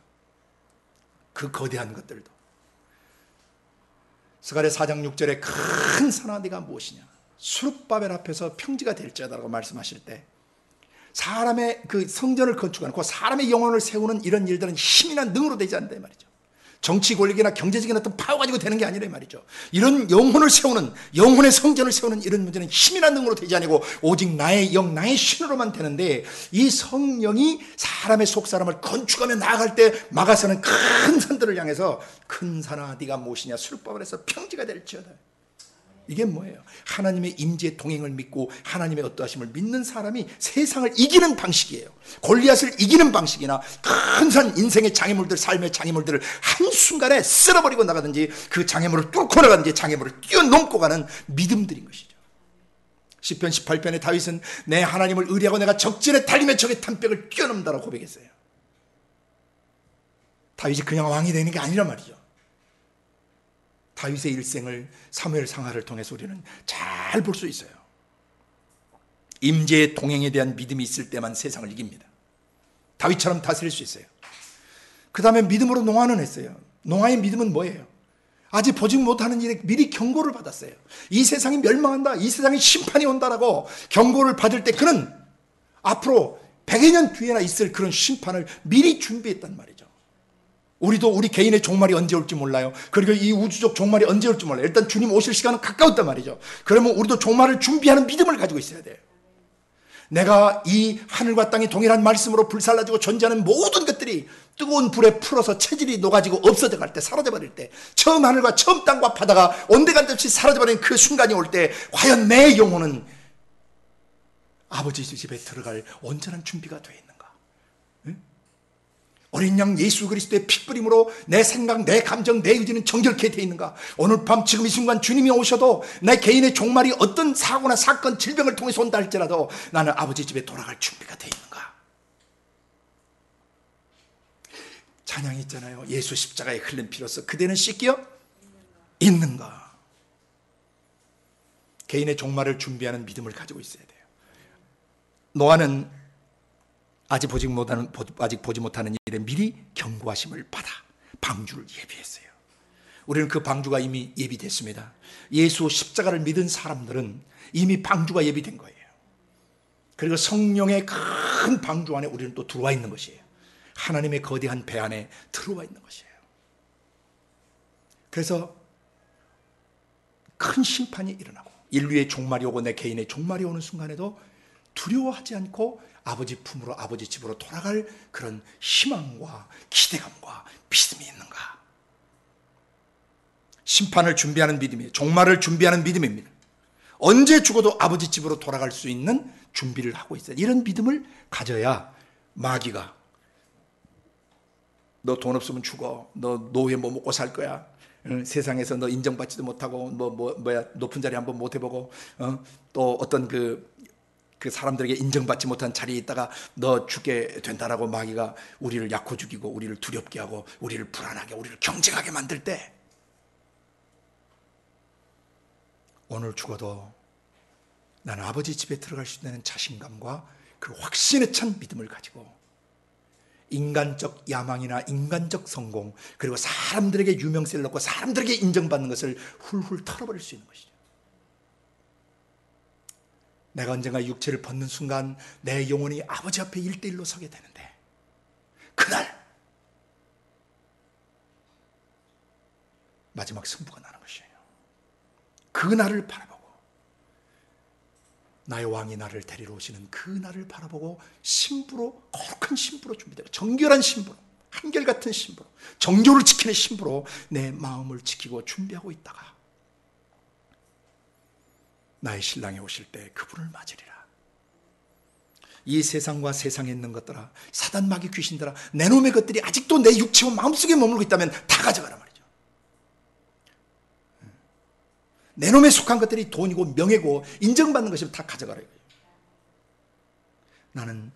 그 거대한 것들도. 스가랴 4장 6절에 큰 산아 네가 무엇이냐, 수룹바벨 앞에서 평지가 될지어다라고 말씀하실 때, 사람의 그 성전을 건축하는, 그 사람의 영혼을 세우는 이런 일들은 힘이나 능으로 되지 않는다 이 말이죠. 정치 권력이나 경제적인 어떤 파워 가지고 되는 게 아니라 이 말이죠. 이런 영혼을 세우는, 영혼의 성전을 세우는 이런 문제는 힘이나 능으로 되지 아니고 오직 나의 영, 나의 신으로만 되는데, 이 성령이 사람의 속사람을 건축하며 나아갈 때 막아서는 큰 산들을 향해서 큰 산아 네가 무엇이냐, 수룹바벨에서 평지가 될지어다. 이게 뭐예요? 하나님의 임재의 동행을 믿고 하나님의 어떠하심을 믿는 사람이 세상을 이기는 방식이에요. 골리앗을 이기는 방식이나 큰 산 인생의 장애물들, 삶의 장애물들을 한순간에 쓸어버리고 나가든지 그 장애물을 뚫고 나가든지 장애물을 뛰어넘고 가는 믿음들인 것이죠. 시편 18편에 다윗은 내 하나님을 의뢰하고 내가 적진에 달리며 적의 담벽을 뛰어넘다라고 고백했어요. 다윗이 그냥 왕이 되는 게 아니란 말이죠. 다윗의 일생을 사무엘 상하를 통해서 우리는 잘 볼 수 있어요. 임재의 동행에 대한 믿음이 있을 때만 세상을 이깁니다. 다윗처럼 다스릴 수 있어요. 그 다음에 믿음으로 노아는 했어요. 노아의 믿음은 뭐예요? 아직 보지 못하는 일에 미리 경고를 받았어요. 이 세상이 멸망한다, 이 세상에 심판이 온다라고 경고를 받을 때 그는 앞으로 100여 년 뒤에나 있을 그런 심판을 미리 준비했단 말이죠. 우리도 우리 개인의 종말이 언제 올지 몰라요. 그리고 이 우주적 종말이 언제 올지 몰라요. 일단 주님 오실 시간은 가까웠단 말이죠. 그러면 우리도 종말을 준비하는 믿음을 가지고 있어야 돼요. 내가 이 하늘과 땅이 동일한 말씀으로 불살라지고 존재하는 모든 것들이 뜨거운 불에 풀어서 체질이 녹아지고 없어져 갈 때, 사라져 버릴 때, 처음 하늘과 처음 땅과 바다가 온데간데 없이 사라져 버리는 그 순간이 올 때 과연 내 영혼은 아버지 집에 들어갈 온전한 준비가 되어 있는가? 어린 양 예수 그리스도의 핏부림으로 내 생각, 내 감정, 내 의지는 정결케 되어 있는가? 오늘 밤 지금 이 순간 주님이 오셔도 내 개인의 종말이 어떤 사고나 사건, 질병을 통해서 온다 할지라도 나는 아버지 집에 돌아갈 준비가 되어 있는가? 찬양이 있잖아요. 예수 십자가에 흘린 피로써 그대는 씻겨 있는가? 개인의 종말을 준비하는 믿음을 가지고 있어야 돼요. 노아는 아직 보지 못하는 일에 미리 경고하심을 받아 방주를 예비했어요. 우리는 그 방주가 이미 예비됐습니다. 예수 십자가를 믿은 사람들은 이미 방주가 예비된 거예요. 그리고 성령의 큰 방주 안에 우리는 또 들어와 있는 것이에요. 하나님의 거대한 배 안에 들어와 있는 것이에요. 그래서 큰 심판이 일어나고 인류의 종말이 오고 내 개인의 종말이 오는 순간에도 두려워하지 않고 아버지 품으로, 아버지 집으로 돌아갈 그런 희망과 기대감과 믿음이 있는가? 심판을 준비하는 믿음이에요. 종말을 준비하는 믿음입니다. 언제 죽어도 아버지 집으로 돌아갈 수 있는 준비를 하고 있어요. 이런 믿음을 가져야 마귀가 너 돈 없으면 죽어, 너 노후에 뭐 먹고 살 거야, 세상에서 너 인정받지도 못하고 높은 자리 한번 못 해보고 또 어떤 그 사람들에게 인정받지 못한 자리에 있다가 너 죽게 된다라고 마귀가 우리를 약호 죽이고 우리를 두렵게 하고 우리를 불안하게, 우리를 경쟁하게 만들 때 오늘 죽어도 나는 아버지 집에 들어갈 수 있는 자신감과 그 확신에 찬 믿음을 가지고 인간적 야망이나 인간적 성공, 그리고 사람들에게 유명세를 얻고 사람들에게 인정받는 것을 훌훌 털어버릴 수 있는 것이죠. 내가 언젠가 육체를 벗는 순간 내 영혼이 아버지 앞에 1:1로 서게 되는데 그날 마지막 승부가 나는 것이에요. 그날을 바라보고 나의 왕이 나를 데리러 오시는 그날을 바라보고 신부로, 거룩한 신부로 준비되고 정결한 신부로, 한결같은 신부로, 정조를 지키는 신부로 내 마음을 지키고 준비하고 있다가 나의 신랑이 오실 때 그분을 맞으리라. 이 세상과 세상에 있는 것들아, 사단 마귀 귀신들아, 내 놈의 것들이 아직도 내 육체와 마음속에 머물고 있다면 다 가져가라 말이죠. 내 놈에 속한 것들이 돈이고 명예고 인정받는 것이면 다 가져가라 이거예요. 나는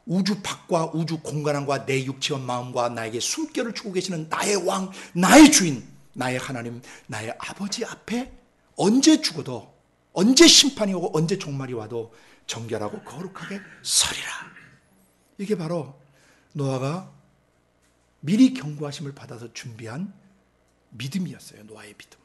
우주 밖과 우주 공간 안과 내 육체와 마음과 나에게 숨결을 주고 계시는 나의 왕, 나의 주인, 나의 하나님, 나의 아버지 앞에 언제 죽어도, 언제 심판이 오고 언제 종말이 와도 정결하고 거룩하게 서리라. 이게 바로 노아가 미리 경고하심을 받아서 준비한 믿음이었어요. 노아의 믿음.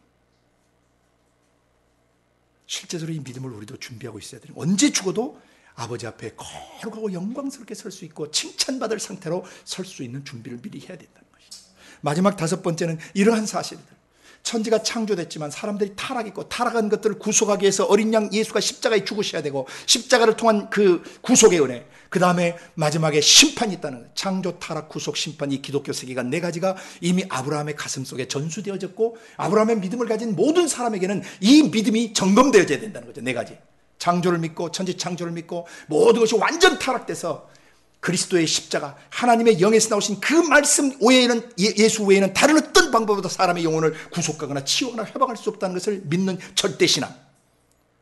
실제적으로 이 믿음을 우리도 준비하고 있어야 돼요. 언제 죽어도 아버지 앞에 거룩하고 영광스럽게 설 수 있고 칭찬받을 상태로 설 수 있는 준비를 미리 해야 된다는 것이죠. 마지막 5번째는 이러한 사실들. 천지가 창조됐지만 사람들이 타락했고 타락한 것들을 구속하기 위해서 어린 양 예수가 십자가에 죽으셔야 되고 십자가를 통한 그 구속의 은혜, 그 다음에 마지막에 심판이 있다는 거예요. 창조, 타락, 구속, 심판, 이 기독교 세계가 4가지가 이미 아브라함의 가슴 속에 전수되어졌고 아브라함의 믿음을 가진 모든 사람에게는 이 믿음이 점검되어져야 된다는 거죠. 4가지. 창조를 믿고 천지 창조를 믿고 모든 것이 완전 타락돼서 그리스도의 십자가, 하나님의 영에서 나오신 그 말씀 외에는, 예수 외에는 다른 어떤 방법으로도 사람의 영혼을 구속하거나 치유하거나 회복할 수 없다는 것을 믿는 절대신앙,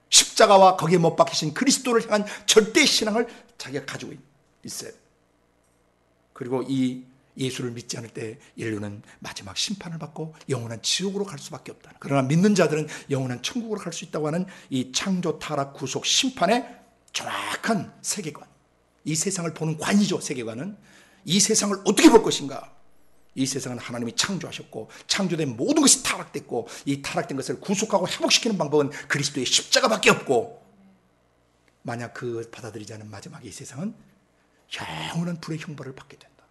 십자가와 거기에 못 박히신 그리스도를 향한 절대신앙을 자기가 가지고 있어요. 그리고 이 예수를 믿지 않을 때 인류는 마지막 심판을 받고 영원한 지옥으로 갈 수밖에 없다. 그러나 믿는 자들은 영원한 천국으로 갈 수 있다고 하는 이 창조, 타락, 구속, 심판의 정확한 세계관, 이 세상을 보는 관이죠. 세계관은 이 세상을 어떻게 볼 것인가. 이 세상은 하나님이 창조하셨고 창조된 모든 것이 타락됐고 이 타락된 것을 구속하고 회복시키는 방법은 그리스도의 십자가밖에 없고, 만약 그 받아들이지 않은 마지막에 이 세상은 영원한 불의 형벌을 받게 된다.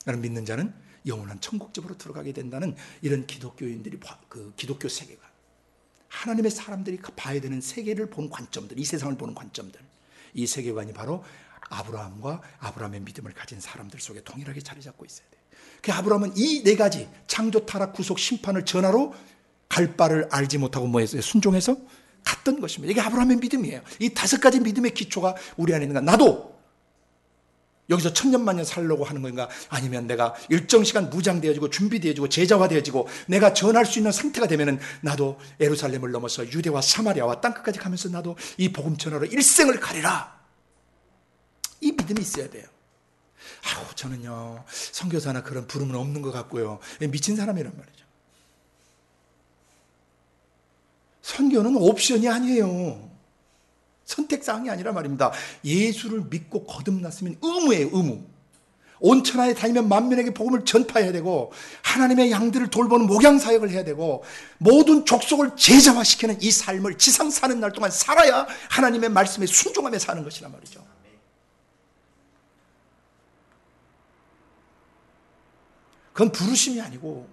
나는 믿는 자는 영원한 천국집으로 들어가게 된다는 이런 기독교인들이 그 기독교 세계관, 하나님의 사람들이 봐야 되는 세계를 본 관점들, 이 세상을 보는 관점들, 이 세계관이 바로 아브라함과 아브라함의 믿음을 가진 사람들 속에 동일하게 자리 잡고 있어야 돼요. 그 아브라함은 이 4가지 창조, 타락, 구속, 심판을 전하러 갈 바를 알지 못하고 뭐했어요? 순종해서 갔던 것입니다. 이게 아브라함의 믿음이에요. 이 5가지 믿음의 기초가 우리 안에 있는가? 나도 여기서 천년만년 살려고 하는 건가? 아니면 내가 일정 시간 무장되어지고 준비되어지고 제자화되어지고 내가 전할 수 있는 상태가 되면은 나도 예루살렘을 넘어서 유대와 사마리아와 땅끝까지 가면서 나도 이 복음 전하러 일생을 가리라. 이 믿음이 있어야 돼요. 아우, 저는요 선교사나 그런 부름은 없는 것 같고요, 미친 사람이란 말이죠. 선교는 옵션이 아니에요. 선택사항이 아니라 말입니다. 예수를 믿고 거듭났으면 의무예요. 의무. 온 천하에 다니면 만민에게 복음을 전파해야 되고 하나님의 양들을 돌보는 목양사역을 해야 되고 모든 족속을 제자화시키는 이 삶을 지상 사는 날 동안 살아야 하나님의 말씀에 순종하며 사는 것이란 말이죠. 그건 부르심이 아니고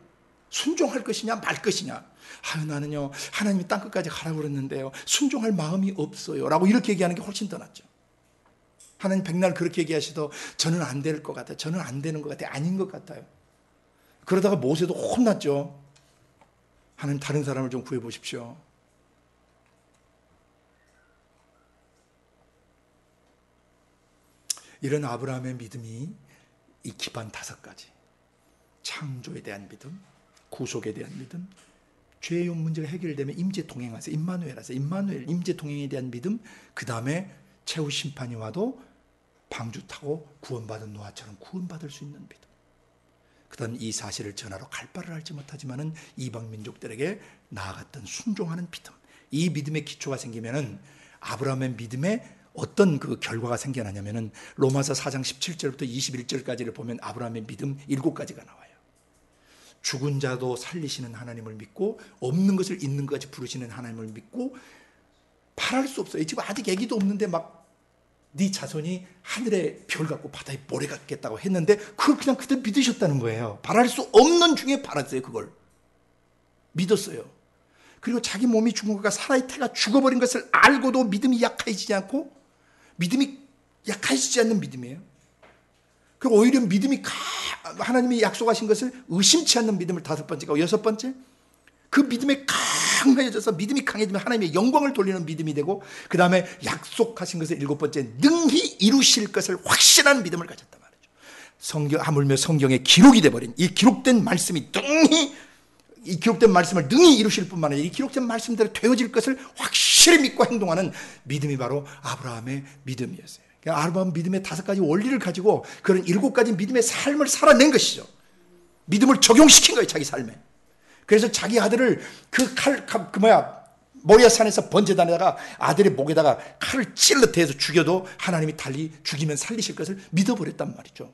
순종할 것이냐 말 것이냐. 아유, 나는요 하나님이 땅끝까지 가라고 그랬는데요 순종할 마음이 없어요 라고 이렇게 얘기하는 게 훨씬 더 낫죠. 하나님 백날 그렇게 얘기하시도 저는 안 될 것 같아요, 저는 안 되는 것 같아요, 아닌 것 같아요. 그러다가 모세도 혼났죠. 하나님 다른 사람을 좀 구해 보십시오. 이런 아브라함의 믿음이 이 기반 5가지, 창조에 대한 믿음, 구속에 대한 믿음, 죄의 문제가 해결되면 임재 동행하세요. 임마누엘 하세요. 임마누엘, 임재 동행에 대한 믿음, 그 다음에 최후 심판이 와도 방주 타고 구원받은 노아처럼 구원받을 수 있는 믿음. 그런 이 사실을 전하러 갈 바를 알지 못하지만은 이방 민족들에게 나아갔던 순종하는 믿음. 이 믿음의 기초가 생기면은 아브라함의 믿음에 어떤 그 결과가 생겨나냐면은 로마서 4장 17절부터 21절까지를 보면 아브라함의 믿음 7가지가 나와요. 죽은 자도 살리시는 하나님을 믿고 없는 것을 있는 것 같이 부르시는 하나님을 믿고 말할 수 없어요. 지금 아직 아기도 없는데 막 네 자손이 하늘의 별 같고 바다의 모래 같겠다고 했는데 그걸 그냥 그대로 믿으셨다는 거예요. 바랄 수 없는 중에 바랐어요. 그걸 믿었어요. 그리고 자기 몸이 죽은 것과 사라의 태가 죽어버린 것을 알고도 믿음이 약해지지 않고, 믿음이 약해지지 않는 믿음이에요. 그리고 오히려 믿음이 하나님이 약속하신 것을 의심치 않는 믿음을 5번째가, 6번째 그 믿음에 강해져서 믿음이 강해지면 하나님의 영광을 돌리는 믿음이 되고, 그 다음에 약속하신 것을 7번째 능히 이루실 것을 확신하는 믿음을 가졌단 말이죠. 하물며 성경에 기록이 돼버린 이 기록된 말씀이 이 기록된 말씀을 능히 이루실 뿐만 아니라 이 기록된 말씀대로 되어질 것을 확실히 믿고 행동하는 믿음이 바로 아브라함의 믿음이었어요. 그러니까 아브라함 믿음의 5가지 원리를 가지고 그런 7가지 믿음의 삶을 살아낸 것이죠. 믿음을 적용시킨 거예요, 자기 삶에. 그래서 자기 아들을 모리아 산에서 번제단에다가 아들의 목에다가 칼을 찔러 대서 죽여도 하나님이 달리 죽이면 살리실 것을 믿어버렸단 말이죠.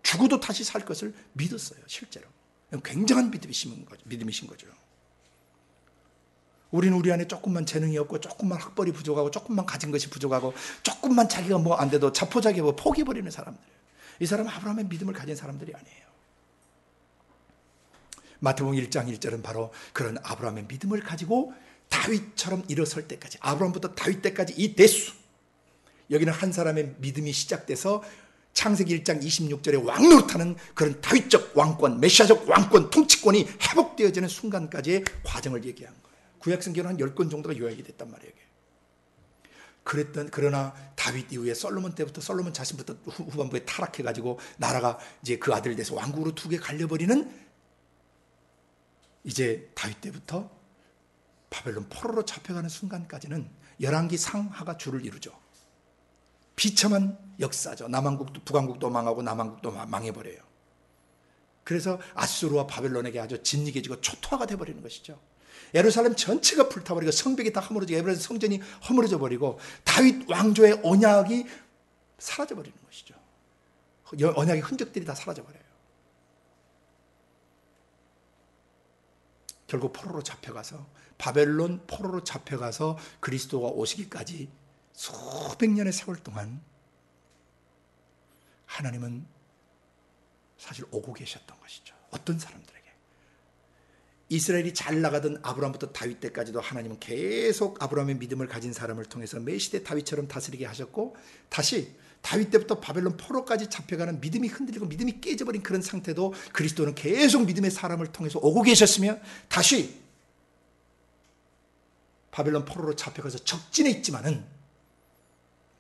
죽어도 다시 살 것을 믿었어요. 실제로. 굉장한 믿음이신 거죠. 우리는 우리 안에 조금만 재능이 없고 조금만 학벌이 부족하고 조금만 가진 것이 부족하고 조금만 자기가 뭐 안 돼도 자포자기하고 포기해버리는 사람들이에요. 이 사람은 아브라함의 믿음을 가진 사람들이 아니에요. 마태복음 1장 1절은 바로 그런 아브라함의 믿음을 가지고 다윗처럼 일어설 때까지, 아브라함부터 다윗 때까지 이 대수, 여기는 한 사람의 믿음이 시작돼서 창세기 1장 26절에 왕노릇하는 그런 다윗적 왕권, 메시아적 왕권, 통치권이 회복되어지는 순간까지의 과정을 얘기한 거예요. 구약성경은 한 10권 정도가 요약이 됐단 말이에요. 그러나 다윗 이후에 솔로몬 때부터, 솔로몬 자신부터 후반부에 타락해가지고 나라가 이제 그 아들 돼서 왕국으로 두 개 갈려버리는, 이제 다윗 때부터 바벨론 포로로 잡혀가는 순간까지는 열왕기 상하가 줄을 이루죠. 비참한 역사죠. 남왕국도, 북왕국도 망하고 남왕국도 망해버려요. 그래서 아수르와 바벨론에게 아주 진리게지고 초토화가 돼버리는 것이죠. 예루살렘 전체가 불타버리고 성벽이 다 허물어지고 에브라임 성전이 허물어져 버리고 다윗 왕조의 언약이 사라져 버리는 것이죠. 언약의 흔적들이 다 사라져 버려요. 결국 포로로 잡혀가서, 바벨론 포로로 잡혀가서 그리스도가 오시기까지 수백 년의 세월 동안 하나님은 사실 오고 계셨던 것이죠. 어떤 사람들에게. 이스라엘이 잘 나가던 아브라함부터 다윗 때까지도 하나님은 계속 아브라함의 믿음을 가진 사람을 통해서 매시대 다윗처럼 다스리게 하셨고, 다시 다윗 때부터 바벨론 포로까지 잡혀가는 믿음이 흔들리고 믿음이 깨져버린 그런 상태도 그리스도는 계속 믿음의 사람을 통해서 오고 계셨으며, 다시 바벨론 포로로 잡혀가서 적진에 있지만은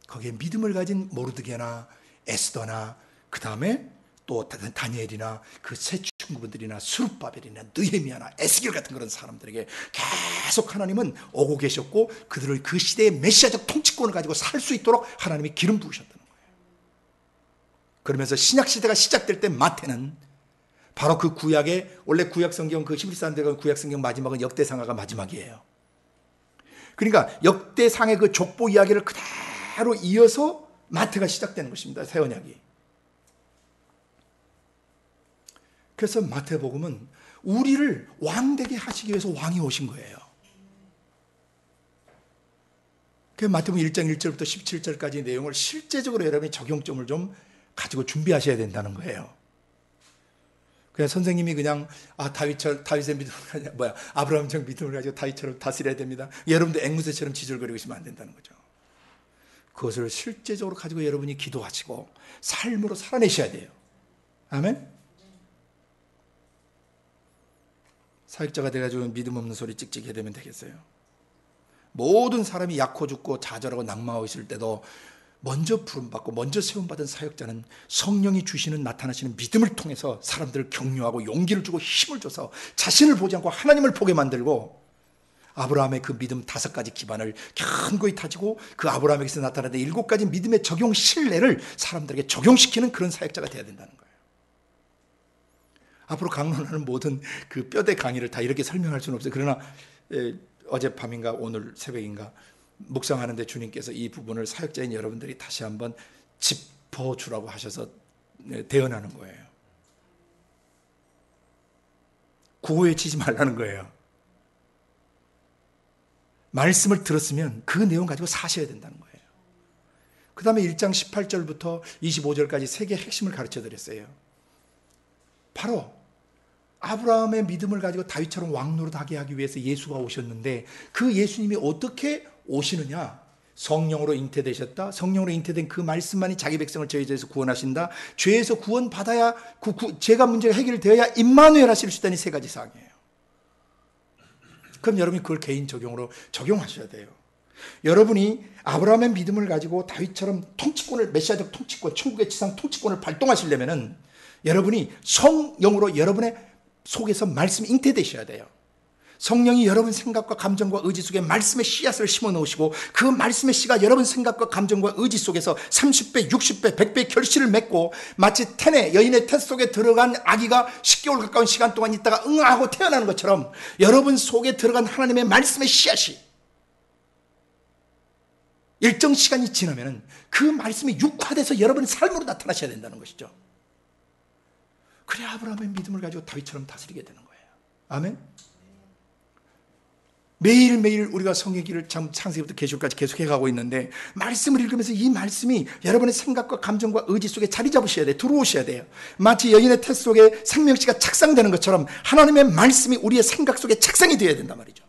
거기에 믿음을 가진 모르드게나 에스더나 그 다음에 또 다니엘이나 그 세 친구분들이나 스룹바벨이나 느헤미야나 에스겔 같은 그런 사람들에게 계속 하나님은 오고 계셨고, 그들을 그 시대의 메시아적 통치권을 가지고 살 수 있도록 하나님이 기름 부으셨다는 거예요. 그러면서 신약시대가 시작될 때 마태는 바로 그 구약의, 원래 구약성경, 그 히브리 사람들과 구약성경 마지막은 역대상하가 마지막이에요. 그러니까 역대상의 그 족보 이야기를 그대로 이어서 마태가 시작되는 것입니다. 새 언약이. 그래서 마태복음은 우리를 왕되게 하시기 위해서 왕이 오신 거예요. 그래서 마태복음 1장 1절부터 17절까지 내용을 실제적으로 여러분이 적용점을 좀 가지고 준비하셔야 된다는 거예요. 그냥 선생님이 그냥 다윗의 믿음을 아브라함처럼 믿음을 가지고 다윗처럼 다스려야 됩니다. 여러분도 앵무새처럼 지절거리고 있으면 안 된다는 거죠. 그것을 실제적으로 가지고 여러분이 기도하시고 삶으로 살아내셔야 돼요. 아멘. 사역자가 돼가지고 믿음 없는 소리 찍찍 해대면 되겠어요? 모든 사람이 약호 죽고 좌절하고 낙마하고 있을 때도 먼저 부름받고 먼저 세움받은 사역자는 성령이 주시는, 나타나시는 믿음을 통해서 사람들을 격려하고 용기를 주고 힘을 줘서 자신을 보지 않고 하나님을 보게 만들고, 아브라함의 그 믿음 5가지 기반을 견고히 다지고 그 아브라함에게서 나타나는 7가지 믿음의 적용 신뢰를 사람들에게 적용시키는 그런 사역자가 돼야 된다는 거예요. 앞으로 강론하는 모든 그 뼈대 강의를 다 이렇게 설명할 수는 없어요. 그러나 어젯밤인가 오늘 새벽인가 묵상하는데 주님께서 이 부분을 사역자인 여러분들이 다시 한번 짚어주라고 하셔서 대언하는 거예요. 구호에 치지 말라는 거예요. 말씀을 들었으면 그 내용 가지고 사셔야 된다는 거예요. 그 다음에 1장 18절부터 25절까지 3개의 핵심을 가르쳐 드렸어요. 바로 아브라함의 믿음을 가지고 다윗처럼 왕노릇하게 하기 위해서 예수가 오셨는데, 그 예수님이 어떻게 오시느냐? 성령으로 잉태되셨다. 성령으로 잉태된 그 말씀만이 자기 백성을 죄에서 구원하신다. 죄에서 구원받아야, 죄가 문제가 해결되어야 임마누엘 하실 수 있다는 3가지 사항이에요. 그럼 여러분이 그걸 개인 적용으로 적용하셔야 돼요. 여러분이 아브라함의 믿음을 가지고 다윗처럼 통치권을, 메시아적 통치권, 천국의 지상 통치권을 발동하시려면은 여러분이 성령으로 여러분의 속에서 말씀이 잉태되셔야 돼요. 성령이 여러분 생각과 감정과 의지 속에 말씀의 씨앗을 심어 놓으시고, 그 말씀의 씨가 여러분 생각과 감정과 의지 속에서 30배, 60배, 100배의 결실을 맺고, 마치 태내, 여인의 태 속에 들어간 아기가 10개월 가까운 시간 동안 있다가 응하고 태어나는 것처럼 여러분 속에 들어간 하나님의 말씀의 씨앗이 일정 시간이 지나면 그 말씀이 육화돼서 여러분의 삶으로 나타나셔야 된다는 것이죠. 그래야 아브라함의 믿음을 가지고 다윗처럼 다스리게 되는 거예요. 아멘. 매일매일 우리가 성의 길을 창세기부터 계시록까지 계속해가고 있는데, 말씀을 읽으면서 이 말씀이 여러분의 생각과 감정과 의지 속에 자리 잡으셔야 돼요. 들어오셔야 돼요. 마치 여인의 태 속에 생명씨가 착상되는 것처럼 하나님의 말씀이 우리의 생각 속에 착상이 되어야 된단 말이죠.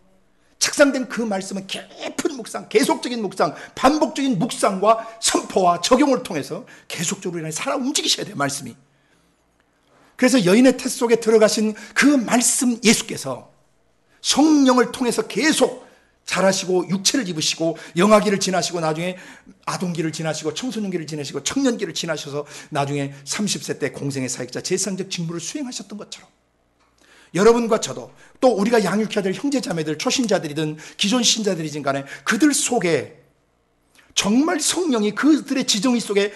착상된 그 말씀은 깊은 묵상, 계속적인 묵상, 반복적인 묵상과 선포와 적용을 통해서 계속적으로 우리 살아 움직이셔야 돼요. 말씀이. 그래서 여인의 태 속에 들어가신 그 말씀 예수께서 성령을 통해서 계속 자라시고 육체를 입으시고 영아기를 지나시고 나중에 아동기를 지나시고 청소년기를 지나시고 청년기를 지나셔서 나중에 30세 때 공생의 사역자 제사장적 직무를 수행하셨던 것처럼, 여러분과 저도 또 우리가 양육해야 될 형제자매들, 초신자들이든 기존 신자들이든 간에 그들 속에 정말 성령이 그들의 지정의 속에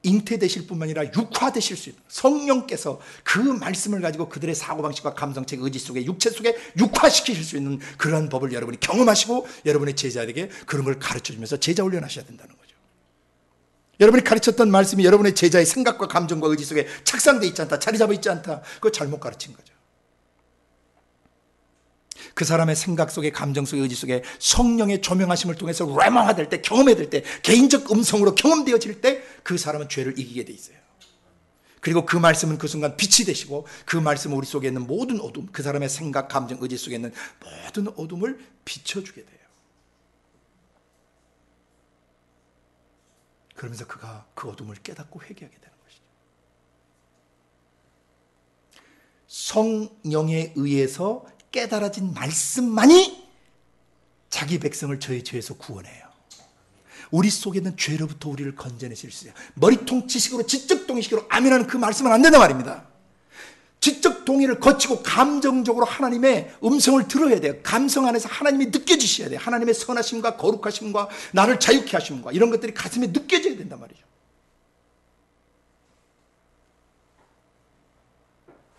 잉태되실 뿐만 아니라 육화되실 수 있는, 성령께서 그 말씀을 가지고 그들의 사고방식과 감성책, 의지 속에, 육체 속에 육화시키실 수 있는 그러한 법을 여러분이 경험하시고 여러분의 제자에게 그런 걸 가르쳐주면서 제자 훈련하셔야 된다는 거죠. 여러분이 가르쳤던 말씀이 여러분의 제자의 생각과 감정과 의지 속에 착상되어 있지 않다, 자리 잡아 있지 않다, 그거 잘못 가르친 거죠. 그 사람의 생각 속에, 감정 속에, 의지 속에 성령의 조명하심을 통해서 레마화될 때, 경험해질 때, 개인적 음성으로 경험되어질 때 그 사람은 죄를 이기게 돼 있어요. 그리고 그 말씀은 그 순간 빛이 되시고, 그 말씀은 우리 속에 있는 모든 어둠, 그 사람의 생각, 감정, 의지 속에 있는 모든 어둠을 비춰주게 돼요. 그러면서 그가 그 어둠을 깨닫고 회개하게 되는 것이죠. 성령에 의해서 깨달아진 말씀만이 자기 백성을 저의 죄에서 구원해요. 우리 속에 있는 죄로부터 우리를 건져내실 수 있어요. 머리통 지식으로, 지적 동의식으로 아멘하는 그 말씀은 안 된단 말입니다. 지적 동의를 거치고 감정적으로 하나님의 음성을 들어야 돼요. 감성 안에서 하나님이 느껴지셔야 돼요. 하나님의 선하심과 거룩하심과 나를 자유케 하심과 이런 것들이 가슴에 느껴져야 된단 말이죠.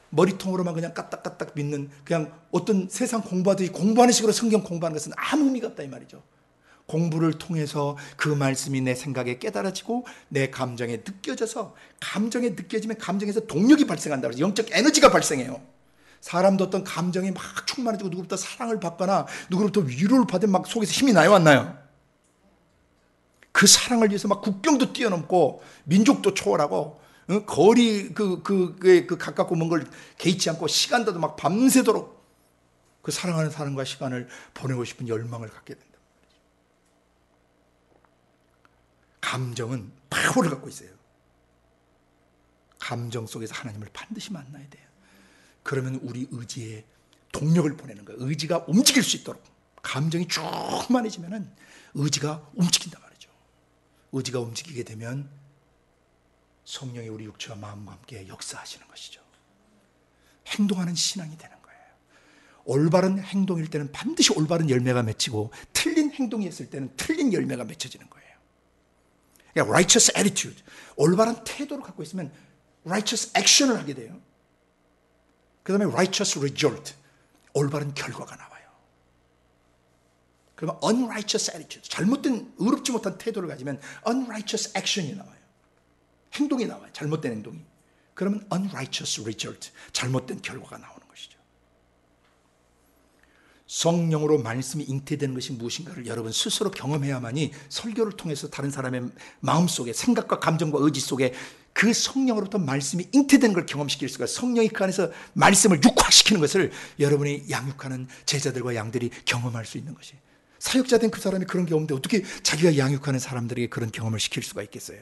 머리통으로만 그냥 까딱까딱 믿는, 그냥 어떤 세상 공부하듯이 공부하는 식으로 성경 공부하는 것은 아무 의미가 없다 이 말이죠. 공부를 통해서 그 말씀이 내 생각에 깨달아지고 내 감정에 느껴져서, 감정에 느껴지면 감정에서 동력이 발생한다. 그래서 영적 에너지가 발생해요. 사람도 어떤 감정이 막 충만해지고 누구부터 사랑을 받거나 누구부터 위로를 받으면 막 속에서 힘이 나요, 안 나요? 그 사랑을 위해서 막 국경도 뛰어넘고 민족도 초월하고 거리 그 가깝고 먼 걸 개의치 않고 시간도 막 밤새도록 그 사랑하는 사람과 시간을 보내고 싶은 열망을 갖게 된다. 감정은 파워를 갖고 있어요. 감정 속에서 하나님을 반드시 만나야 돼요. 그러면 우리 의지에 동력을 보내는 거예요. 의지가 움직일 수 있도록. 감정이 충만해지면 의지가 움직인단 말이죠. 의지가 움직이게 되면 성령이 우리 육체와 마음과 함께 역사하시는 것이죠. 행동하는 신앙이 되는 거예요. 올바른 행동일 때는 반드시 올바른 열매가 맺히고, 틀린 행동이었을 때는 틀린 열매가 맺혀지는 거예요. 그러니까 righteous attitude, 올바른 태도를 갖고 있으면 righteous action을 하게 돼요. 그 다음에 righteous result, 올바른 결과가 나와요. 그러면 unrighteous attitude, 잘못된, 의롭지 못한 태도를 가지면 unrighteous action이 나와요. 행동이 나와요. 잘못된 행동이. 그러면 unrighteous result, 잘못된 결과가 나오는 것이죠. 성령으로 말씀이 잉태되는 것이 무엇인가를 여러분 스스로 경험해야만이 설교를 통해서 다른 사람의 마음속에, 생각과 감정과 의지 속에 그 성령으로부터 말씀이 잉태되는 걸 경험시킬 수가, 성령이 그 안에서 말씀을 육화시키는 것을 여러분이 양육하는 제자들과 양들이 경험할 수 있는 것이, 사역자 된 그 사람이 그런 경험인데 어떻게 자기가 양육하는 사람들에게 그런 경험을 시킬 수가 있겠어요?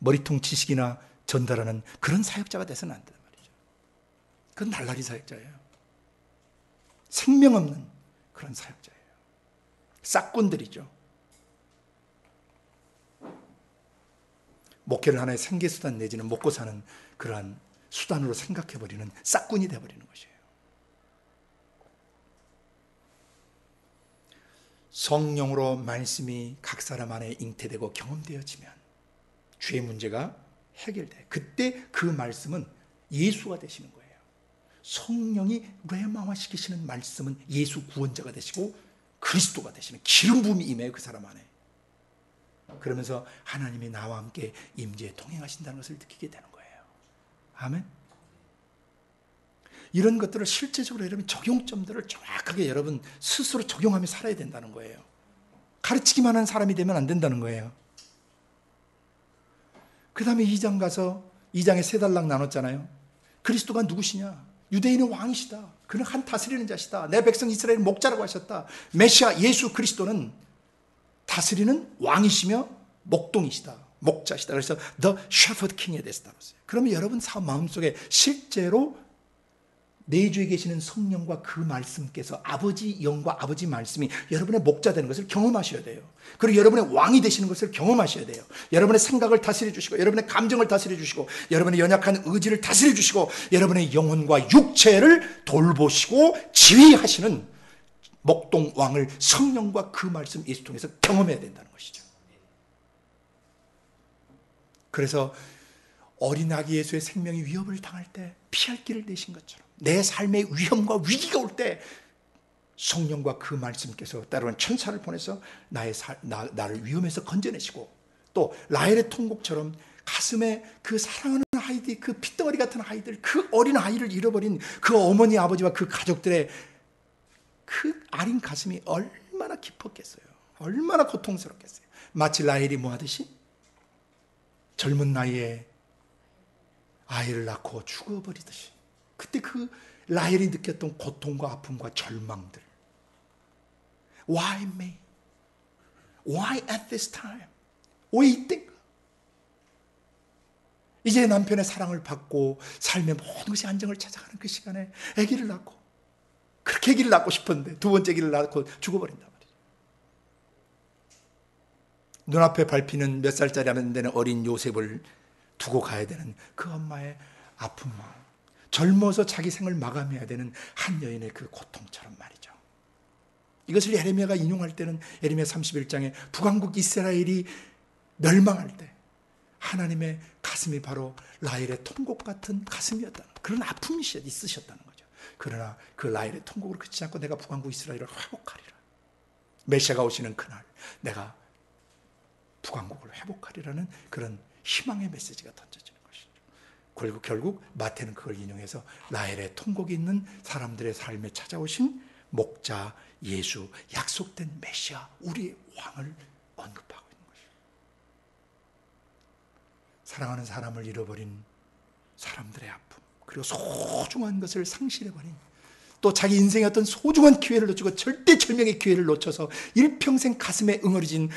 머리통 지식이나 전달하는 그런 사역자가 돼서는 안 된단 말이죠. 그건 날라리 사역자예요. 생명 없는 그런 사역자예요. 싹꾼들이죠. 목회를 하나의 생계수단 내지는 먹고 사는 그러한 수단으로 생각해버리는 싹꾼이 되어버리는 것이에요. 성령으로 말씀이 각 사람 안에 잉태되고 경험되어지면 죄의 문제가 해결돼. 그때 그 말씀은 예수가 되시는 거예요. 성령이 레마화시키시는 말씀은 예수 구원자가 되시고 그리스도가 되시는 기름 부음이 임해요, 그 사람 안에. 그러면서 하나님이 나와 함께 임재에 동행하신다는 것을 느끼게 되는 거예요. 아멘. 이런 것들을 실제적으로 여러분 적용점들을 정확하게 여러분 스스로 적용하며 살아야 된다는 거예요. 가르치기만 하는 사람이 되면 안 된다는 거예요. 그 다음에 2장 가서 2장에 세 단락 나눴잖아요. 그리스도가 누구시냐? 유대인의 왕이시다. 그는 한 다스리는 자시다. 내 백성 이스라엘 목자라고 하셨다. 메시아 예수 그리스도는 다스리는 왕이시며 목동이시다. 목자시다. 그래서 The Shepherd King에 대해서 다뤘어요. 그러면 여러분 마음속에 실제로 내주에 계시는 성령과 그 말씀께서 아버지 영과 아버지 말씀이 여러분의 목자 되는 것을 경험하셔야 돼요. 그리고 여러분의 왕이 되시는 것을 경험하셔야 돼요. 여러분의 생각을 다스려 주시고 여러분의 감정을 다스려 주시고 여러분의 연약한 의지를 다스려 주시고 여러분의 영혼과 육체를 돌보시고 지휘하시는 목동 왕을 성령과 그 말씀 예수 통해서 경험해야 된다는 것이죠. 그래서 어린 아기 예수의 생명이 위협을 당할 때 피할 길을 내신 것처럼 내 삶의 위험과 위기가 올 때 성령과 그 말씀께서 때로는 천사를 보내서 나를 위험에서 건져내시고 또 라헬의 통곡처럼 가슴에 그 사랑하는 아이들, 그 핏덩어리 같은 아이들, 그 어린 아이를 잃어버린 그 어머니 아버지와 그 가족들의 그 아린 가슴이 얼마나 깊었겠어요. 얼마나 고통스럽겠어요. 마치 라헬이 뭐 하듯이 젊은 나이에 아이를 낳고 죽어버리듯이 그때 그 라헬이 느꼈던 고통과 아픔과 절망들. Why me? Why at this time? 왜 이때인가? 이제 남편의 사랑을 받고 삶의 모든 것이 안정을 찾아가는 그 시간에 아기를 낳고 그렇게 아기를 낳고 싶었는데 두 번째 아기를 낳고 죽어버린단 말이죠. 눈앞에 밟히는 몇 살짜리 안 되는 어린 요셉을 두고 가야 되는 그 엄마의 아픈 마음. 젊어서 자기 생을 마감해야 되는 한 여인의 그 고통처럼 말이죠. 이것을 예레미야가 인용할 때는 예레미야 31장에 북왕국 이스라엘이 멸망할 때 하나님의 가슴이 바로 라헬의 통곡 같은 가슴이었다는 그런 아픔이 있으셨다는 거죠. 그러나 그 라헬의 통곡으로 그치지 않고 내가 북왕국 이스라엘을 회복하리라. 메시아가 오시는 그날 내가 북왕국을 회복하리라는 그런 희망의 메시지가 던져지는 것이죠. 결국 마태는 그걸 인용해서 라헬의 통곡이 있는 사람들의 삶에 찾아오신 목자 예수, 약속된 메시아, 우리의 왕을 언급하고 있는 것이죠. 사랑하는 사람을 잃어버린 사람들의 아픔, 그리고 소중한 것을 상실해버린 또 자기 인생의 어떤 소중한 기회를 놓치고 절대절명의 기회를 놓쳐서 일평생 가슴에 응어리진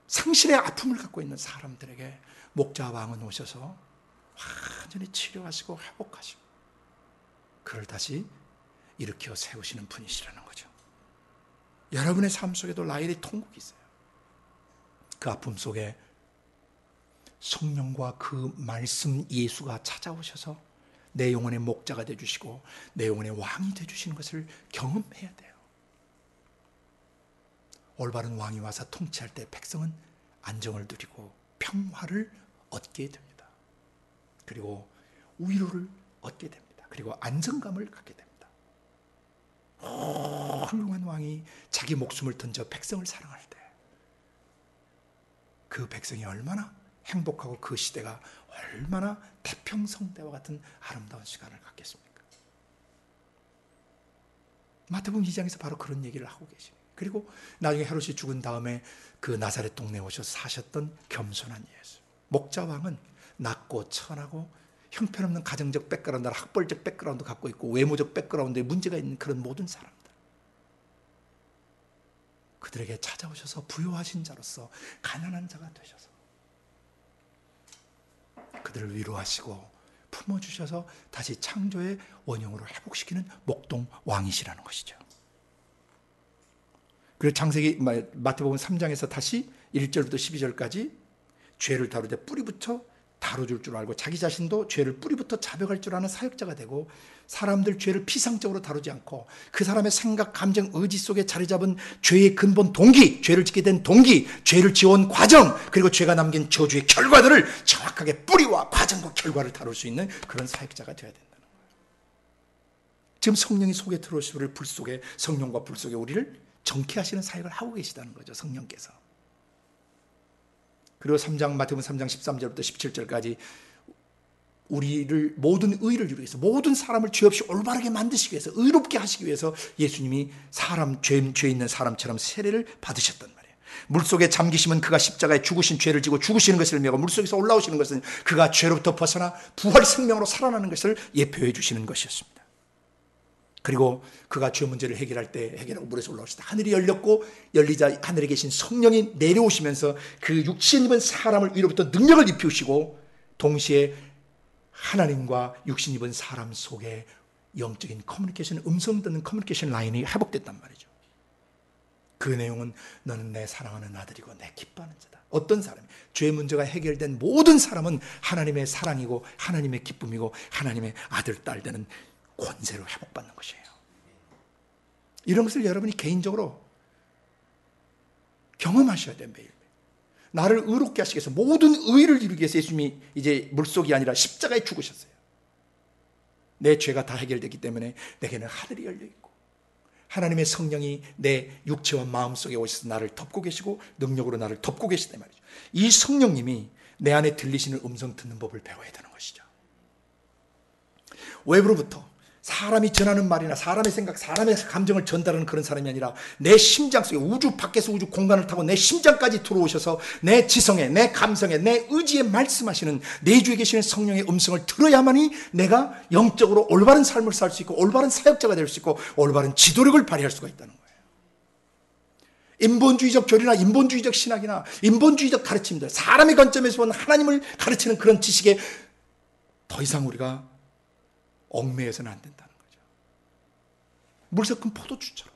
상실의 아픔을 갖고 있는 사람들에게 목자 왕은 오셔서 완전히 치료하시고 회복하시고 그를 다시 일으켜 세우시는 분이시라는 거죠. 여러분의 삶 속에도 라헬의 통곡이 있어요. 그 아픔 속에 성령과 그 말씀 예수가 찾아오셔서 내 영혼의 목자가 되어주시고 내 영혼의 왕이 되어주시는 것을 경험해야 돼요. 올바른 왕이 와서 통치할 때 백성은 안정을 누리고 평화를 얻게 됩니다. 그리고 위로를 얻게 됩니다. 그리고 안정감을 갖게 됩니다. 훌륭한 왕이 자기 목숨을 던져 백성을 사랑할 때 그 백성이 얼마나 행복하고 그 시대가 얼마나 태평성대와 같은 아름다운 시간을 갖겠습니까? 마태복음 2장에서 바로 그런 얘기를 하고 계시네요. 그리고 나중에 헤롯이 죽은 다음에 그 나사렛 동네에 오셔서 사셨던 겸손한 예수. 목자왕은 낮고 천하고 형편없는 가정적 백그라운드, 학벌적 백그라운드 갖고 있고 외모적 백그라운드에 문제가 있는 그런 모든 사람들. 그들에게 찾아오셔서 부요하신 자로서 가난한 자가 되셔서 그들을 위로하시고 품어주셔서 다시 창조의 원형으로 회복시키는 목동 왕이시라는 것이죠. 그리고 창세기 마태복음 3장에서 다시 1절부터 12절까지 죄를 다룰 때 뿌리부터 다뤄줄 줄 알고 자기 자신도 죄를 뿌리부터 자백할 줄 아는 사역자가 되고 사람들 죄를 피상적으로 다루지 않고 그 사람의 생각, 감정, 의지 속에 자리 잡은 죄의 근본 동기, 죄를 짓게 된 동기, 죄를 지어온 과정, 그리고 죄가 남긴 저주의 결과들을 정확하게 뿌리와 과정과 결과를 다룰 수 있는 그런 사역자가 되어야 된다는 거예요. 지금 성령이 속에 들어오시를 불 속에 성령과 불 속에 우리를 정케하시는 사역을 하고 계시다는 거죠. 성령께서. 그리고 마태복음 3장 13절부터 17절까지 우리를 모든 의를 이루기 위해서, 모든 사람을 죄 없이 올바르게 만드시기 위해서, 의롭게 하시기 위해서 예수님이 죄 있는 사람처럼 세례를 받으셨단 말이에요. 물속에 잠기시면 그가 십자가에 죽으신 죄를 지고 죽으시는 것을 의미하고, 물속에서 올라오시는 것은 그가 죄로부터 벗어나 부활 생명으로 살아나는 것을 예표해 주시는 것이었습니다. 그리고 그가 죄 문제를 해결하고 물에서 올라오실 때 하늘이 열렸고, 열리자 하늘에 계신 성령이 내려오시면서 그 육신 입은 사람을 위로부터 능력을 입히시고, 동시에 하나님과 육신 입은 사람 속에 영적인 커뮤니케이션, 음성 듣는 커뮤니케이션 라인이 회복됐단 말이죠. 그 내용은 너는 내 사랑하는 아들이고 내 기뻐하는 자다. 어떤 사람이 죄 문제가 해결된 모든 사람은 하나님의 사랑이고 하나님의 기쁨이고 하나님의 아들, 딸 되는 권세로 회복받는 것이에요. 이런 것을 여러분이 개인적으로 경험하셔야 돼요. 매일. 나를 의롭게 하시기 위해서, 모든 의를 이루기 위해서 예수님이 이제 물속이 아니라 십자가에 죽으셨어요. 내 죄가 다 해결되기 때문에 내게는 하늘이 열려있고 하나님의 성령이 내 육체와 마음 속에 오셔서 나를 덮고 계시고 능력으로 나를 덮고 계시단 말이죠. 이 성령님이 내 안에 들리시는 음성 듣는 법을 배워야 되는 것이죠. 외부로부터 사람이 전하는 말이나 사람의 생각, 사람의 감정을 전달하는 그런 사람이 아니라 내 심장 속에, 우주 밖에서 우주 공간을 타고 내 심장까지 들어오셔서 내 지성에, 내 감성에, 내 의지에 말씀하시는 내주에 계시는 성령의 음성을 들어야만이 내가 영적으로 올바른 삶을 살 수 있고 올바른 사역자가 될 수 있고 올바른 지도력을 발휘할 수가 있다는 거예요. 인본주의적 교리나 인본주의적 신학이나 인본주의적 가르침들, 사람의 관점에서 보는 하나님을 가르치는 그런 지식에 더 이상 우리가 얽매여서는 안 된다는 거죠. 물 섞은 포도주처럼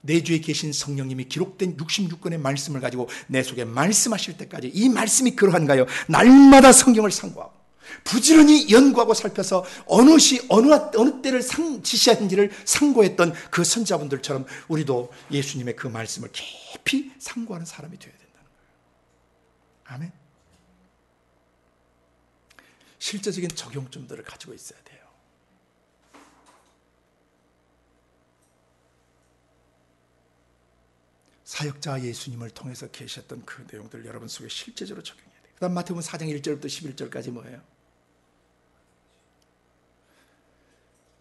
내주에 계신 성령님이 기록된 66권의 말씀을 가지고 내 속에 말씀하실 때까지 이 말씀이 그러한가요? 날마다 성경을 상고하고 부지런히 연구하고 살펴서 어느 때를 지시하는지를 상고했던 그 선자분들처럼 우리도 예수님의 그 말씀을 깊이 상고하는 사람이 되어야 된다는 거예요. 아멘. 실제적인 적용점들을 가지고 있어야 돼요. 사역자 예수님을 통해서 계셨던 그 내용들 여러분 속에 실제적으로 적용해야 돼요. 그 다음 마태복음 4장 1절부터 11절까지 뭐예요?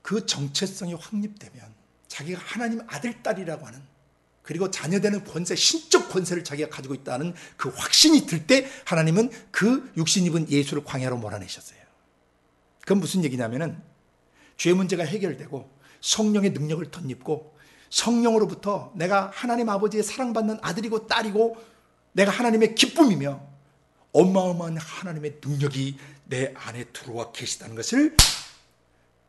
그 정체성이 확립되면 자기가 하나님 아들, 딸이라고 하는, 그리고 자녀되는 권세, 신적 권세를 자기가 가지고 있다는 그 확신이 들 때 하나님은 그 육신 입은 예수를 광야로 몰아내셨어요. 그건 무슨 얘기냐면은 죄 문제가 해결되고 성령의 능력을 덧입고 성령으로부터 내가 하나님 아버지의 사랑받는 아들이고 딸이고 내가 하나님의 기쁨이며 어마어마한 하나님의 능력이 내 안에 들어와 계시다는 것을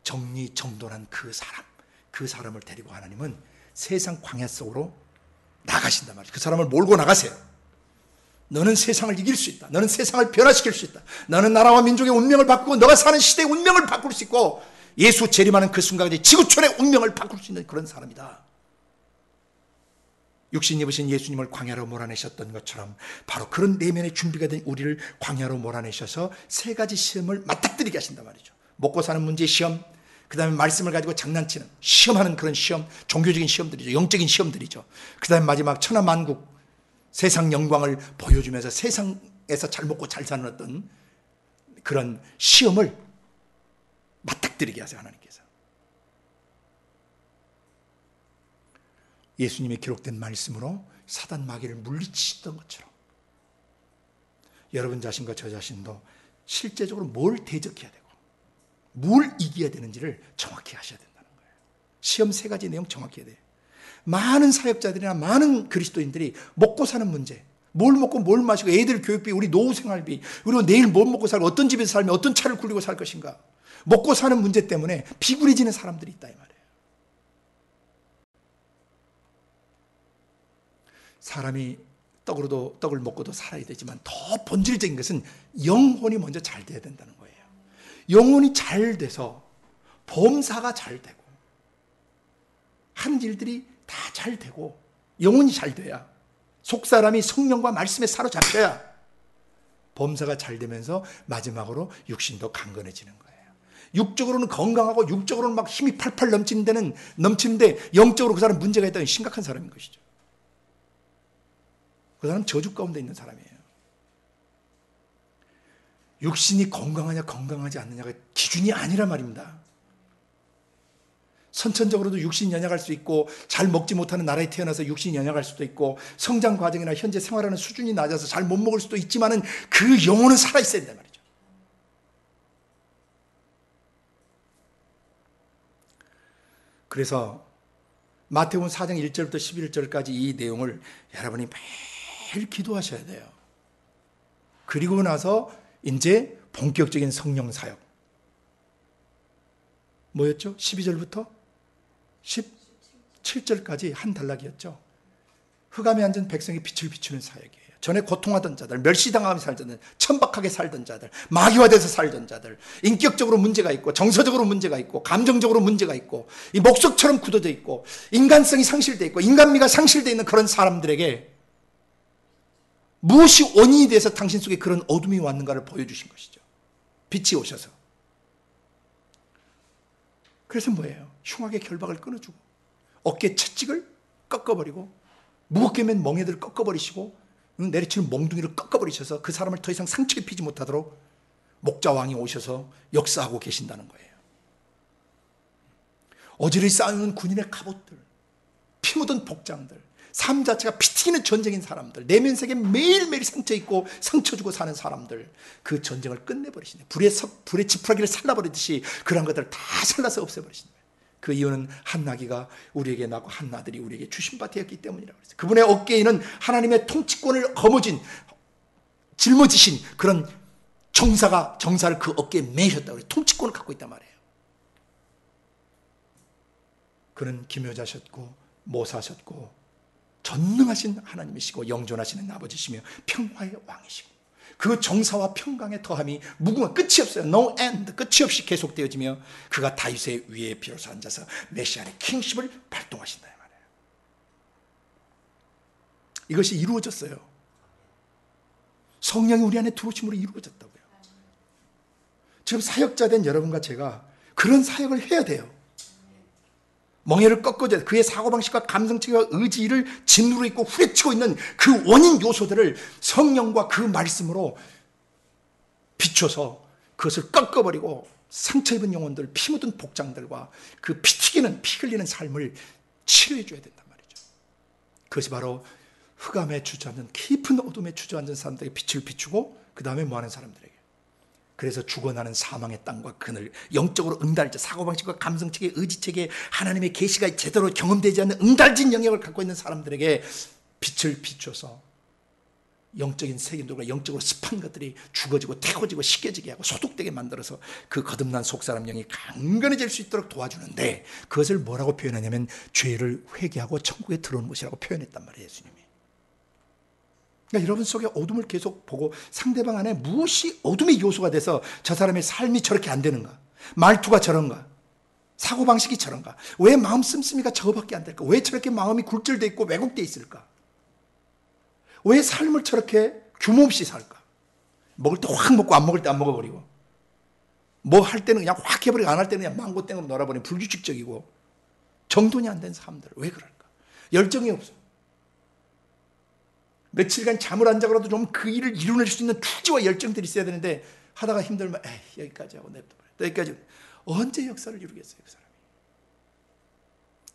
정리정돈한 그 사람을 데리고 하나님은 세상 광야 속으로 나가신단 말이에요. 그 사람을 몰고 나가세요. 너는 세상을 이길 수 있다. 너는 세상을 변화시킬 수 있다. 너는 나라와 민족의 운명을 바꾸고 너가 사는 시대의 운명을 바꿀 수 있고 예수 재림하는 그 순간까지 지구촌의 운명을 바꿀 수 있는 그런 사람이다. 육신 입으신 예수님을 광야로 몰아내셨던 것처럼 바로 그런 내면의 준비가 된 우리를 광야로 몰아내셔서 세 가지 시험을 맞닥뜨리게 하신단 말이죠. 먹고 사는 문제의 시험, 그 다음에 말씀을 가지고 장난치는 시험하는 그런 시험, 종교적인 시험들이죠. 영적인 시험들이죠. 그 다음에 마지막 천하만국 세상 영광을 보여주면서 세상에서 잘 먹고 잘 사는 어떤 그런 시험을 맞닥뜨리게 하세요. 하나님께서. 예수님의 기록된 말씀으로 사단 마귀를 물리치셨던 것처럼 여러분 자신과 저 자신도 실제적으로 뭘 대적해야 되고 뭘 이겨야 되는지를 정확히 하셔야 된다는 거예요. 시험 세 가지 내용 정확히 해야 돼요. 많은 사역자들이나 많은 그리스도인들이 먹고 사는 문제, 뭘 먹고 뭘 마시고 애들 교육비, 우리 노후 생활비, 그리고 내일 뭘 먹고 살고 어떤 집에서 살면 어떤 차를 굴리고 살 것인가, 먹고 사는 문제 때문에 비굴해지는 사람들이 있다 이 말이에요. 사람이 떡을 먹고도 살아야 되지만 더 본질적인 것은 영혼이 먼저 잘 돼야 된다는 거예요. 영혼이 잘 돼서 범사가 잘 되고 하는 일들이 다 잘 되고 영혼이 잘 돼야, 속사람이 성령과 말씀에 사로잡혀야 범사가 잘 되면서 마지막으로 육신도 강건해지는 거예요. 육적으로는 건강하고 육적으로는 막 힘이 팔팔 넘치는데, 영적으로 그 사람 문제가 있다는 심각한 사람인 것이죠. 1 그 사람은 저주 가운데 있는 사람이에요. 육신이 건강하냐 건강하지 않느냐가 기준이 아니란 말입니다. 선천적으로도 육신이 연약할 수 있고, 잘 먹지 못하는 나라에 태어나서 육신이 연약할 수도 있고, 성장 과정이나 현재 생활하는 수준이 낮아서 잘 못 먹을 수도 있지만은 그 영혼은 살아있어야 된단 말이죠. 그래서 마태복음 4장 1절부터 11절까지 이 내용을 여러분이 매일 기도하셔야 돼요. 그리고 나서 이제 본격적인 성령 사역. 뭐였죠? 12절부터 17절까지 한 단락이었죠. 흑암에 앉은 백성이 빛을 비추는 사역이에요. 전에 고통하던 자들, 멸시당하며 살던 자들, 천박하게 살던 자들, 마귀화돼서 살던 자들, 인격적으로 문제가 있고, 정서적으로 문제가 있고, 감정적으로 문제가 있고, 이 목석처럼 굳어져 있고, 인간성이 상실되어 있고, 인간미가 상실되어 있는 그런 사람들에게 무엇이 원인이 돼서 당신 속에 그런 어둠이 왔는가를 보여주신 것이죠. 빛이 오셔서. 그래서 뭐예요? 흉악의 결박을 끊어주고, 어깨 채찍을 꺾어버리고, 무겁게 맨 멍에들을 꺾어버리시고, 내리치는 몽둥이를 꺾어버리셔서 그 사람을 더 이상 상처 입히지 못하도록 목자왕이 오셔서 역사하고 계신다는 거예요. 어지러이 쌓여있는 군인의 갑옷들, 피 묻은 복장들, 삶 자체가 피 튀기는 전쟁인 사람들, 내면 세계 매일매일 상처 입고 상처 주고 사는 사람들, 그 전쟁을 끝내버리시네. 불의 지푸라기를 살라버리듯이 그런 것들을 다 살라서 없애버리시네. 그 이유는 한나기가 우리에게 낳고 한나들이 우리에게 주신 바 되었기 때문이라고 했어요. 그분의 어깨에는 하나님의 통치권을 짊어지신 그런 정사를 그 어깨에 매셨다고 해요. 통치권을 갖고 있단 말이에요. 그는 기묘자셨고 모사셨고 전능하신 하나님이시고 영존하시는 아버지시며 평화의 왕이시고, 그 정사와 평강의 더함이 무궁한 끝이 없어요. No end, 끝이 없이 계속되어지며 그가 다윗의 위에 비로소 앉아서 메시아의 킹십을 발동하신다 이 말이에요. 이것이 이루어졌어요. 성령이 우리 안에 들어오심으로 이루어졌다고요. 지금 사역자된 여러분과 제가 그런 사역을 해야 돼요. 멍에를 꺾어줘야, 그의 사고방식과 감성체계와 의지를 진으로 있고 후려치고 있는 그 원인 요소들을 성령과 그 말씀으로 비춰서 그것을 꺾어버리고 상처 입은 영혼들, 피 묻은 복장들과 그 피 튀기는, 피 흘리는 삶을 치료해줘야 된단 말이죠. 그것이 바로 흑암에 주저앉은, 깊은 어둠에 주저앉은 사람들에게 빛을 비추고 그 다음에 뭐하는 사람들에게, 그래서 죽어나는 사망의 땅과 그늘, 영적으로 응달자, 사고방식과 감성체계, 의지체계, 하나님의 계시가 제대로 경험되지 않는 응달진 영역을 갖고 있는 사람들에게 빛을 비춰서 영적인 세균들과 영적으로 습한 것들이 죽어지고 태워지고 씻겨지게 하고 소독되게 만들어서 그 거듭난 속사람 영이 강건해질 수 있도록 도와주는데, 그것을 뭐라고 표현하냐면 죄를 회개하고 천국에 들어오는 것이라고 표현했단 말이에요, 예수님이. 그러니까 여러분 속에 어둠을 계속 보고 상대방 안에 무엇이 어둠의 요소가 돼서 저 사람의 삶이 저렇게 안 되는가, 말투가 저런가, 사고방식이 저런가, 왜 마음 씀씀이가 저거밖에 안 될까, 왜 저렇게 마음이 굴절되어 있고 왜곡되어 있을까, 왜 삶을 저렇게 규모 없이 살까, 먹을 때 확 먹고 안 먹을 때 안 먹어버리고, 뭐 할 때는 그냥 확 해버리고 안 할 때는 그냥 망고땡으로 놀아버리는 불규칙적이고 정돈이 안 된 사람들, 왜 그럴까? 열정이 없어. 며칠간 잠을 안 자고라도 좀 그 일을 이뤄낼 수 있는 투지와 열정들이 있어야 되는데, 하다가 힘들면 에이 여기까지 하고 냅둬버려. 여기까지. 언제 역사를 이루겠어요, 그 사람이.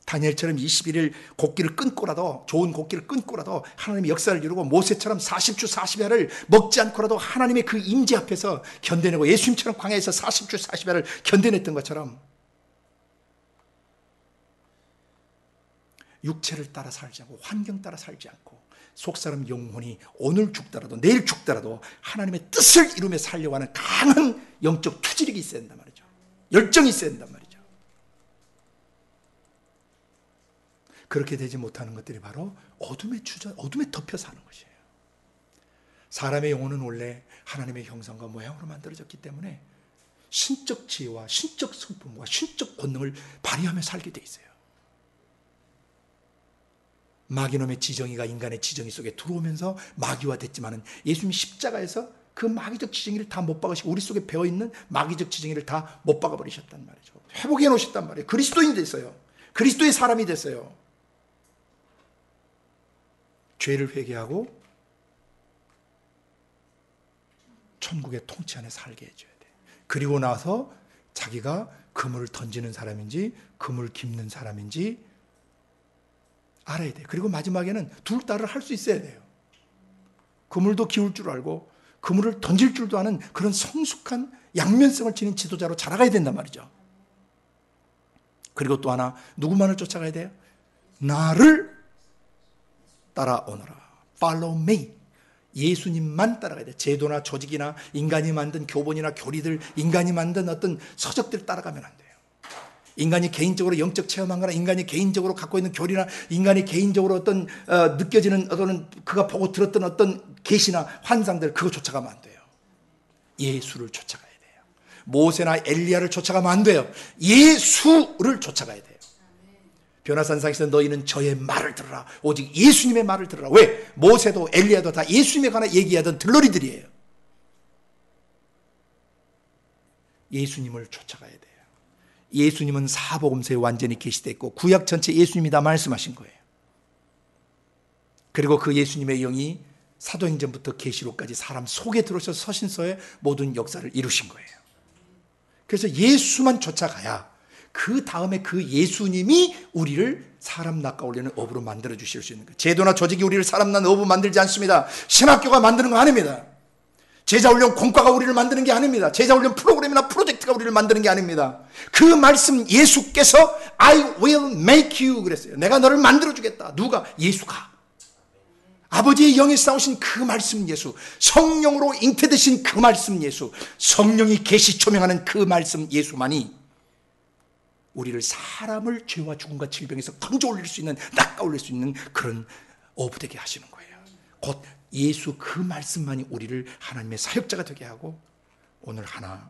다니엘처럼 21일 곡기를 끊고라도, 좋은 곡기를 끊고라도 하나님의 역사를 이루고, 모세처럼 40주 40야를 먹지 않고라도 하나님의 그 임재 앞에서 견뎌내고, 예수님처럼 광야에서 40주 40야를 견뎌냈던 것처럼 육체를 따라 살지 않고 환경 따라 살지 않고 속사람 영혼이 오늘 죽더라도 내일 죽더라도 하나님의 뜻을 이루며 살려고 하는 강한 영적 투지력이 있어야 된단 말이죠. 열정이 있어야 된단 말이죠. 그렇게 되지 못하는 것들이 바로 어둠에 덮여 사는 것이에요. 사람의 영혼은 원래 하나님의 형상과 모양으로 만들어졌기 때문에 신적 지혜와 신적 성품과 신적 권능을 발휘하며 살게 돼 있어요. 마귀놈의 지정의가 인간의 지정의 속에 들어오면서 마귀화 됐지만은, 예수님이 십자가에서 그 마귀적 지정의를 다 못 박으시고 우리 속에 배어있는 마귀적 지정의를 다 못 박아버리셨단 말이죠. 회복해 놓으셨단 말이에요. 그리스도인이 됐어요. 그리스도의 사람이 됐어요. 죄를 회개하고 천국의 통치 안에 살게 해줘야 돼. 그리고 나서 자기가 그물을 던지는 사람인지 그물 깁는 사람인지 알아야 돼. 그리고 마지막에는 둘 다를 할 수 있어야 돼요. 그물도 기울 줄 알고 그물을 던질 줄도 아는 그런 성숙한 양면성을 지닌 지도자로 자라가야 된단 말이죠. 그리고 또 하나, 누구만을 쫓아가야 돼요? 나를 따라오너라. Follow me. 예수님만 따라가야 돼. 제도나 조직이나 인간이 만든 교본이나 교리들, 인간이 만든 어떤 서적들 따라가면 안 돼요. 인간이 개인적으로 영적 체험한 거나 인간이 개인적으로 갖고 있는 교리나 인간이 개인적으로 어떤 느껴지는 어떤 그가 보고 들었던 어떤 계시나 환상들, 그거 쫓아가면 안 돼요. 예수를 쫓아가야 돼요. 모세나 엘리야를 쫓아가면 안 돼요. 예수를 쫓아가야 돼요. 변화산상에서 너희는 저의 말을 들으라. 오직 예수님의 말을 들으라. 왜? 모세도 엘리야도 다 예수님에 관해 얘기하던 들러리들이에요. 예수님을 쫓아가야 돼요. 예수님은 사복음서에 완전히 계시되어 있고 구약 전체 예수님이 다 말씀하신 거예요. 그리고 그 예수님의 영이 사도행전부터 계시록까지 사람 속에 들어오셔서 서신서의 모든 역사를 이루신 거예요. 그래서 예수만 쫓아가야 그 다음에 그 예수님이 우리를 사람 낚아올리는 업으로 만들어 주실 수 있는 거예요. 제도나 조직이 우리를 사람 낳는 업으로 만들지 않습니다. 신학교가 만드는 거 아닙니다. 제자훈련 공과가 우리를 만드는 게 아닙니다. 제자훈련 프로그램이나 프로젝트가 우리를 만드는 게 아닙니다. 그 말씀 예수께서 I will make you 그랬어요. 내가 너를 만들어 주겠다. 누가? 예수가. 아버지의 영이 싸우신 그 말씀 예수, 성령으로 잉태되신 그 말씀 예수, 성령이 계시 조명하는 그 말씀 예수만이 우리를 사람을 죄와 죽음과 질병에서 건져 올릴 수 있는, 낚아 올릴 수 있는 그런 어부되게 하시는 거예요. 곧 예수 그 말씀만이 우리를 하나님의 사역자가 되게 하고, 오늘 하나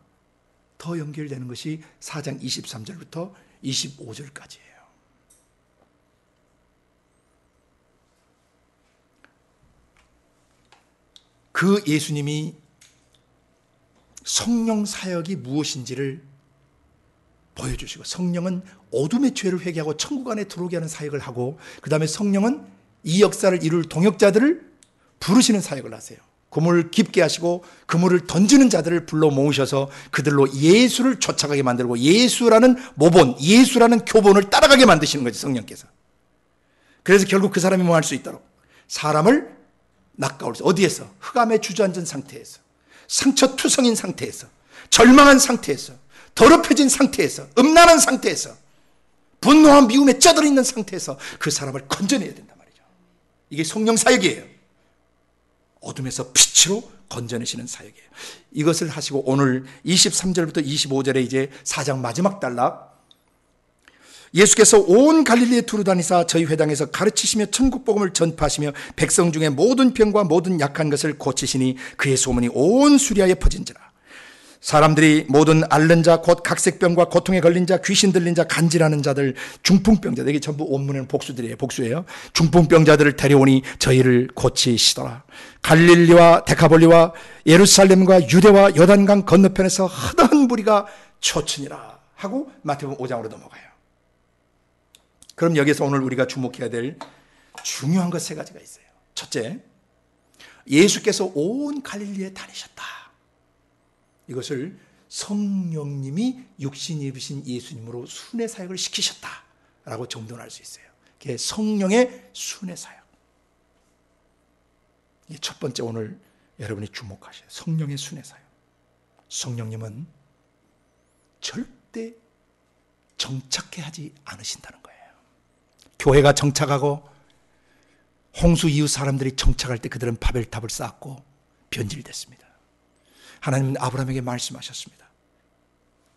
더 연결되는 것이 4장 23절부터 25절까지예요. 그 예수님이 성령 사역이 무엇인지를 보여주시고, 성령은 어둠의 죄를 회개하고 천국 안에 들어오게 하는 사역을 하고, 그 다음에 성령은 이 역사를 이룰 동역자들을 부르시는 사역을 하세요. 그물을 깊게 하시고 그물을 던지는 자들을 불러 모으셔서 그들로 예수를 쫓아가게 만들고, 예수라는 모본, 예수라는 교본을 따라가게 만드시는 거죠, 성령께서. 그래서 결국 그 사람이 뭐 할 수 있도록 사람을 낚아올 수, 어디에서? 흑암에 주저앉은 상태에서, 상처투성인 상태에서, 절망한 상태에서, 더럽혀진 상태에서, 음란한 상태에서, 분노와 미움에 쩌들어 있는 상태에서 그 사람을 건져내야 된단 말이죠. 이게 성령 사역이에요. 어둠에서 빛으로 건져내시는 사역이에요. 이것을 하시고 오늘 23절부터 25절에 이제 4장 마지막 단락, 예수께서 온 갈릴리에 두루 다니사 저희 회당에서 가르치시며 천국 복음을 전파하시며 백성 중에 모든 병과 모든 약한 것을 고치시니 그의 소문이 온 수리아에 퍼진지라. 사람들이 모든 앓는 자, 곧 각색병과 고통에 걸린 자, 귀신 들린 자, 간질하는 자들, 중풍병자들, 이게 전부 원문은 복수예요. 중풍병자들을 데려오니 저희를 고치시더라. 갈릴리와 데카볼리와 예루살렘과 유대와 요단강 건너편에서 허다한 무리가 초천이라 하고 마태복음 5장으로 넘어가요. 그럼 여기서 오늘 우리가 주목해야 될 중요한 것 세 가지가 있어요. 첫째, 예수께서 온 갈릴리에 다니셨다. 이것을 성령님이 육신 입으신 예수님으로 순회 사역을 시키셨다라고 정돈할 수 있어요. 그게 성령의 순회 사역. 이게 첫 번째 오늘 여러분이 주목하셔야 돼요. 성령의 순회 사역. 성령님은 절대 정착해 하지 않으신다는 거예요. 교회가 정착하고 홍수 이후 사람들이 정착할 때 그들은 바벨탑을 쌓았고 변질됐습니다. 하나님은 아브라함에게 말씀하셨습니다.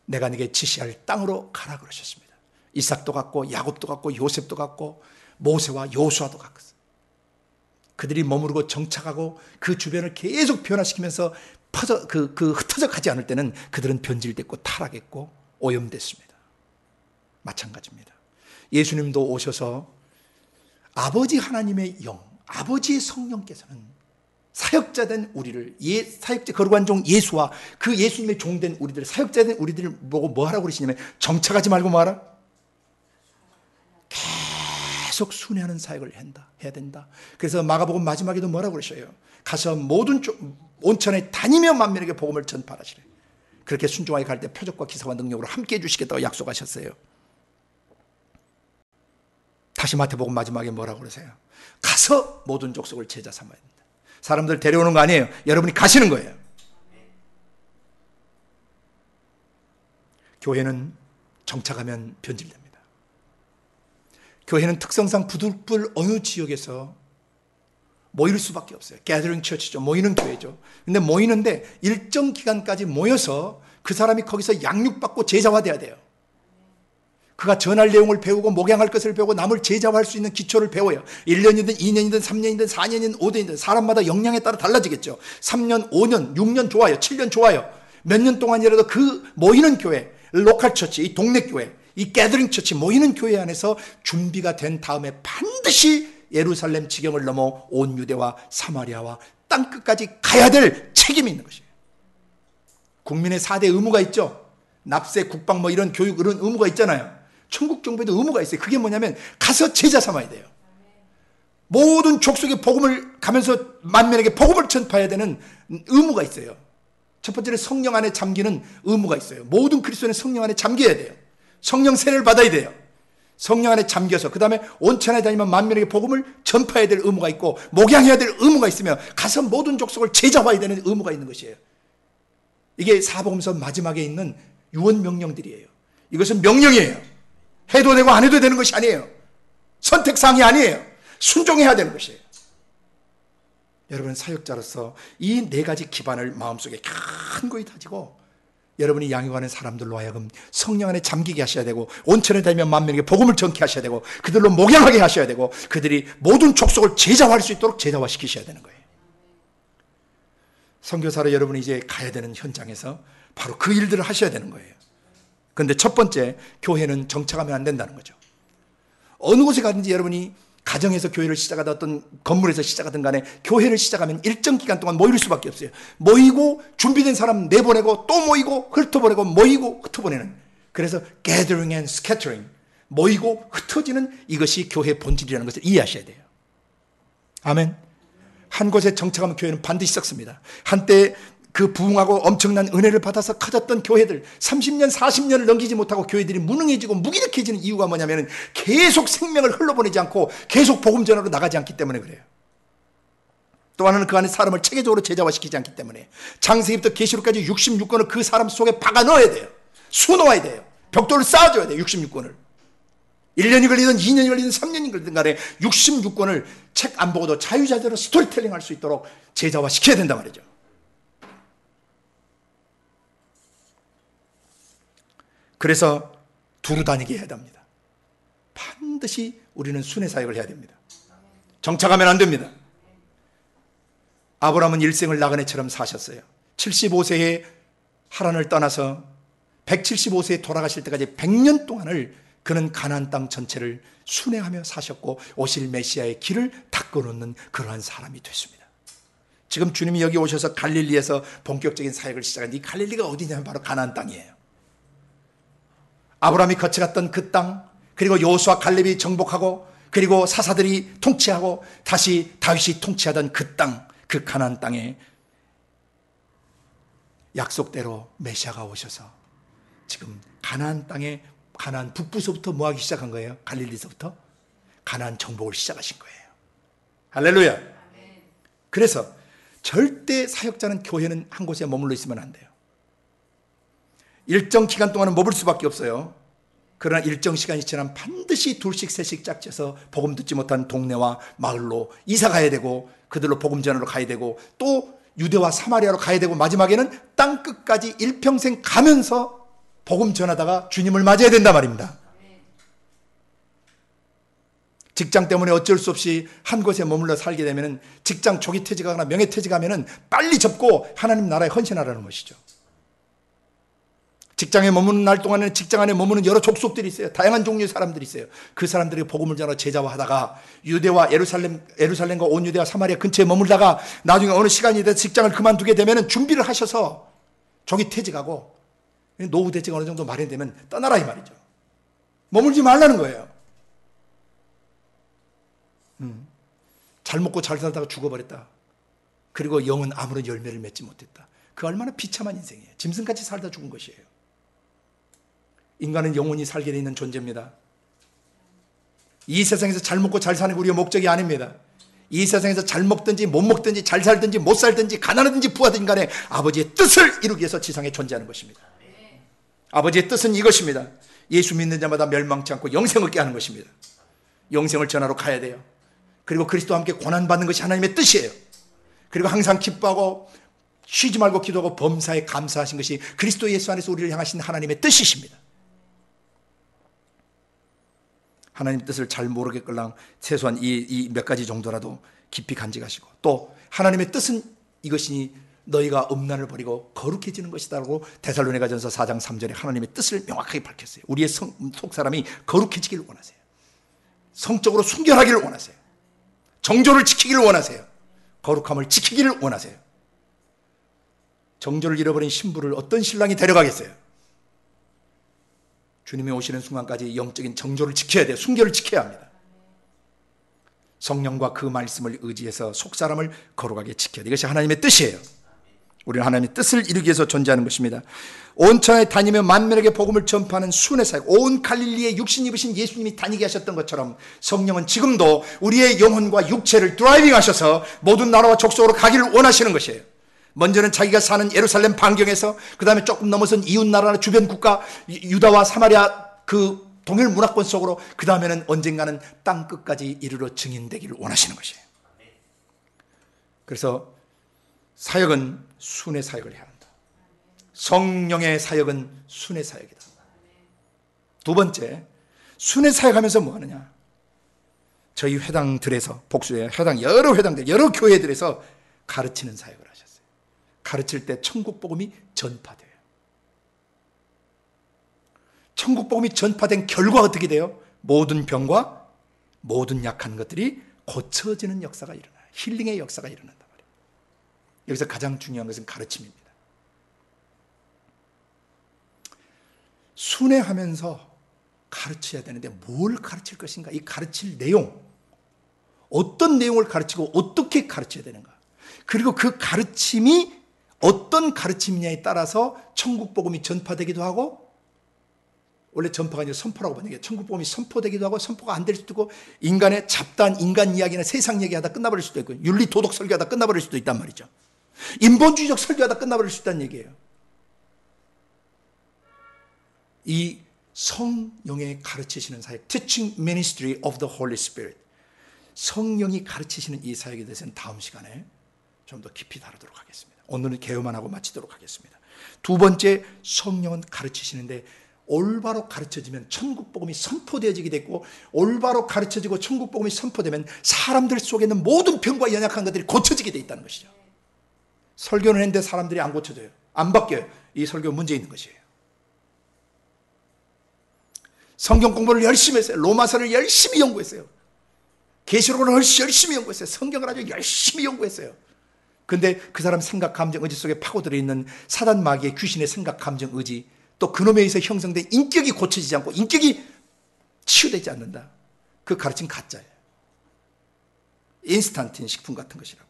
내가 네게 지시할 땅으로 가라 그러셨습니다. 이삭도 갔고 야곱도 갔고 요셉도 갔고 모세와 여호수아도 갔어요. 그들이 머무르고 정착하고 그 주변을 계속 변화시키면서 흩어져 가지 않을 때는 그들은 변질됐고 타락했고 오염됐습니다. 마찬가지입니다. 예수님도 오셔서 아버지 하나님의 영, 아버지의 성령께서는 사역자된 우리를, 사역자 거룩한 종 예수와 그 예수님의 종된 우리들, 사역자된 우리들을 보고 뭐 하라고 그러시냐면 정착하지 말고 뭐 하라? 계속 순회하는 사역을 해야 된다. 그래서 마가복음 마지막에도 뭐라고 그러셔요? 가서 모든 온천에 다니며 만민에게 복음을 전파하시래. 그렇게 순종하게 갈 때 표적과 기사와 능력으로 함께 해주시겠다고 약속하셨어요. 다시 마태복음 마지막에 뭐라고 그러세요? 가서 모든 족속을 제자 삼아야 된다. 사람들 데려오는 거 아니에요. 여러분이 가시는 거예요. 교회는 정착하면 변질됩니다. 교회는 특성상 부득불 어느 지역에서 모일 수밖에 없어요. gathering church죠. 모이는 교회죠. 근데 모이는데 일정 기간까지 모여서 그 사람이 거기서 양육받고 제자화돼야 돼요. 그가 전할 내용을 배우고 목양할 것을 배우고 남을 제자화할 수 있는 기초를 배워요. 1년이든 2년이든 3년이든 4년이든 5년이든 사람마다 역량에 따라 달라지겠죠. 3년, 5년, 6년 좋아요. 7년 좋아요. 몇 년 동안이라도 그 모이는 교회, 로컬 처치, 이 동네 교회, 이 게더링 처치 모이는 교회 안에서 준비가 된 다음에 반드시 예루살렘 지경을 넘어 온 유대와 사마리아와 땅끝까지 가야 될 책임이 있는 것이에요. 국민의 4대 의무가 있죠. 납세, 국방 뭐 이런 교육 이런 의무가 있잖아요. 천국 정부에도 의무가 있어요. 그게 뭐냐면 가서 제자 삼아야 돼요. 모든 족속의 복음을 가면서 만민에게 복음을 전파해야 되는 의무가 있어요. 첫 번째는 성령 안에 잠기는 의무가 있어요. 모든 그리스도인은 성령 안에 잠겨야 돼요. 성령 세례를 받아야 돼요. 성령 안에 잠겨서 그 다음에 온천에 다니면 만민에게 복음을 전파해야 될 의무가 있고 목양해야 될 의무가 있으며 가서 모든 족속을 제자화해야 되는 의무가 있는 것이에요. 이게 사복음서 마지막에 있는 유언 명령들이에요. 이것은 명령이에요. 해도 되고 안 해도 되는 것이 아니에요. 선택사항이 아니에요. 순종해야 되는 것이에요. 여러분 사역자로서 이 네 가지 기반을 마음속에 간고히 다지고 여러분이 양육하는 사람들로 하여금 성령 안에 잠기게 하셔야 되고 온천에 다니면 만민에게 복음을 전케 하셔야 되고 그들로 목양하게 하셔야 되고 그들이 모든 족속을 제자화할 수 있도록 제자화시키셔야 되는 거예요. 선교사로 여러분이 이제 가야 되는 현장에서 바로 그 일들을 하셔야 되는 거예요. 그런데 첫 번째, 교회는 정착하면 안 된다는 거죠. 어느 곳에 가든지 여러분이 가정에서 교회를 시작하든 어떤 건물에서 시작하든 간에 교회를 시작하면 일정 기간 동안 모일 수밖에 없어요. 모이고 준비된 사람 내보내고 또 모이고 흩어보내고 모이고 흩어보내는, 그래서 gathering and scattering, 모이고 흩어지는 이것이 교회의 본질이라는 것을 이해하셔야 돼요. 아멘. 한 곳에 정착하면 교회는 반드시 썩습니다. 한때 그 부흥하고 엄청난 은혜를 받아서 커졌던 교회들 30년 40년을 넘기지 못하고 교회들이 무능해지고 무기력해지는 이유가 뭐냐면 계속 생명을 흘러보내지 않고 계속 복음 전하러 나가지 않기 때문에 그래요. 또 하나는 그 안에 사람을 체계적으로 제자화시키지 않기 때문에 창세기부터 계시록까지 66권을 그 사람 속에 박아 넣어야 돼요. 수놓아야 돼요. 벽돌을 쌓아줘야 돼요. 66권을 1년이 걸리든 2년이 걸리든 3년이 걸리든 간에 66권을 책 안 보고도 자유자재로 스토리텔링 할 수 있도록 제자화시켜야 된단 말이죠. 그래서 두루 다니게 해야 됩니다. 반드시 우리는 순회사역을 해야 됩니다. 정착하면 안 됩니다. 아브라함은 일생을 나그네처럼 사셨어요. 75세에 하란을 떠나서 175세에 돌아가실 때까지 100년 동안을 그는 가나안 땅 전체를 순회하며 사셨고 오실 메시아의 길을 닦아놓는 그러한 사람이 됐습니다. 지금 주님이 여기 오셔서 갈릴리에서 본격적인 사역을 시작한 이 갈릴리가 어디냐면 바로 가나안 땅이에요. 아브라함이 거쳐갔던 그 땅, 그리고 여호수아 갈렙이 정복하고 그리고 사사들이 통치하고 다시 다윗이 통치하던 그 땅, 그 가나안 땅에 약속대로 메시아가 오셔서 지금 가나안 땅에 가나안 북부서부터 뭐 하기 시작한 거예요? 갈릴리서부터 가나안 정복을 시작하신 거예요. 할렐루야. 그래서 절대 사역자는 교회는 한 곳에 머물러 있으면 안 돼요. 일정 기간 동안은 머물 수밖에 없어요. 그러나 일정 시간이 지나면 반드시 둘씩 셋씩 짝져서 복음 듣지 못한 동네와 마을로 이사 가야 되고 그들로 복음 전하러 가야 되고 또 유대와 사마리아로 가야 되고 마지막에는 땅 끝까지 일평생 가면서 복음 전하다가 주님을 맞아야 된단 말입니다. 직장 때문에 어쩔 수 없이 한 곳에 머물러 살게 되면 직장 조기 퇴직하거나 명예 퇴직하면 빨리 접고 하나님 나라에 헌신하라는 것이죠. 직장에 머무는 날 동안에는 직장 안에 머무는 여러 족속들이 있어요. 다양한 종류의 사람들이 있어요. 그 사람들에게 복음을 전하러 제자화하다가 유대와 예루살렘과 온 유대와 사마리아 근처에 머물다가 나중에 어느 시간이 돼서 직장을 그만두게 되면 준비를 하셔서 조기 퇴직하고 노후 대책 어느 정도 마련되면 떠나라 이 말이죠. 머물지 말라는 거예요. 잘 먹고 잘 살다가 죽어버렸다. 그리고 영은 아무런 열매를 맺지 못했다. 그 얼마나 비참한 인생이에요. 짐승같이 살다 죽은 것이에요. 인간은 영원히 살게 되어 있는 존재입니다. 이 세상에서 잘 먹고 잘 사는 게 우리의 목적이 아닙니다. 이 세상에서 잘 먹든지 못 먹든지 잘 살든지 못 살든지 가난하든지 부하든지 간에 아버지의 뜻을 이루기 위해서 지상에 존재하는 것입니다. 아버지의 뜻은 이것입니다. 예수 믿는 자마다 멸망치 않고 영생을 얻게 하는 것입니다. 영생을 전하러 가야 돼요. 그리고 그리스도와 함께 고난받는 것이 하나님의 뜻이에요. 그리고 항상 기뻐하고 쉬지 말고 기도하고 범사에 감사하신 것이 그리스도 예수 안에서 우리를 향하신 하나님의 뜻이십니다. 하나님 뜻을 잘 모르겠걸랑 최소한 이 몇 가지 정도라도 깊이 간직하시고, 또 하나님의 뜻은 이것이니 너희가 음란을 버리고 거룩해지는 것이다라고 데살로니가전서 4장 3절에 하나님의 뜻을 명확하게 밝혔어요. 우리의 속사람이 거룩해지기를 원하세요. 성적으로 순결하기를 원하세요. 정조를 지키기를 원하세요. 거룩함을 지키기를 원하세요. 정조를 잃어버린 신부를 어떤 신랑이 데려가겠어요? 주님이 오시는 순간까지 영적인 정조를 지켜야 돼요. 순결을 지켜야 합니다. 성령과 그 말씀을 의지해서 속사람을 거룩하게 지켜야 돼요. 이것이 하나님의 뜻이에요. 우리는 하나님의 뜻을 이루기 위해서 존재하는 것입니다. 온 천하에 다니며 만민에게 복음을 전파하는 순회 사역, 온 갈릴리에 육신 입으신 예수님이 다니게 하셨던 것처럼 성령은 지금도 우리의 영혼과 육체를 드라이빙 하셔서 모든 나라와 족속으로 가기를 원하시는 것이에요. 먼저는 자기가 사는 예루살렘 반경에서, 그 다음에 조금 넘어선 이웃 나라나 주변 국가 유다와 사마리아 그 동일 문화권 속으로, 그 다음에는 언젠가는 땅 끝까지 이르러 증인되기를 원하시는 것이에요. 그래서 사역은 순회 사역을 해야 한다. 성령의 사역은 순회 사역이다. 두 번째, 순회 사역하면서 뭐 하느냐? 저희 회당들에서, 복수의 회당, 여러 회당들, 여러 교회들에서 가르치는 사역을 하셨어요. 가르칠 때 천국 복음이 전파돼요. 천국 복음이 전파된 결과 어떻게 돼요? 모든 병과 모든 약한 것들이 고쳐지는 역사가 일어나요. 힐링의 역사가 일어난단 말이에요. 여기서 가장 중요한 것은 가르침입니다. 순회하면서 가르쳐야 되는데 뭘 가르칠 것인가? 이 가르칠 내용, 어떤 내용을 가르치고 어떻게 가르쳐야 되는가? 그리고 그 가르침이 어떤 가르침이냐에 따라서 천국 복음이 전파되기도 하고, 원래 전파가 아니라 선포라고 번역해요. 천국 복음이 선포되기도 하고 선포가 안 될 수도 있고, 인간의 잡다한 인간 이야기나 세상 얘기하다 끝나버릴 수도 있고, 윤리 도덕 설교하다 끝나버릴 수도 있단 말이죠. 인본주의적 설교하다 끝나버릴 수 있다는 얘기예요. 이 성령의 가르치시는 사역, Teaching Ministry of the Holy Spirit, 성령이 가르치시는 이 사역에 대해서는 다음 시간에 좀 더 깊이 다루도록 하겠습니다. 오늘은 개요만 하고 마치도록 하겠습니다. 두 번째, 성령은 가르치시는데 올바로 가르쳐지면 천국 복음이 선포되어지게 됐고, 올바로 가르쳐지고 천국 복음이 선포되면 사람들 속에 있는 모든 병과 연약한 것들이 고쳐지게 돼 있다는 것이죠. 설교는 했는데 사람들이 안 고쳐져요. 안 바뀌어요. 이 설교 문제 있는 것이에요. 성경 공부를 열심히 했어요. 로마서를 열심히 연구했어요. 계시록을 열심히 연구했어요. 성경을 아주 열심히 연구했어요. 근데 그 사람 생각, 감정, 의지 속에 파고들어 있는 사단 마귀의 귀신의 생각, 감정, 의지, 또 그놈에 의해서 형성된 인격이 고쳐지지 않고 인격이 치유되지 않는다. 그 가르침 가짜예요. 인스탄틴 식품 같은 것이라고요.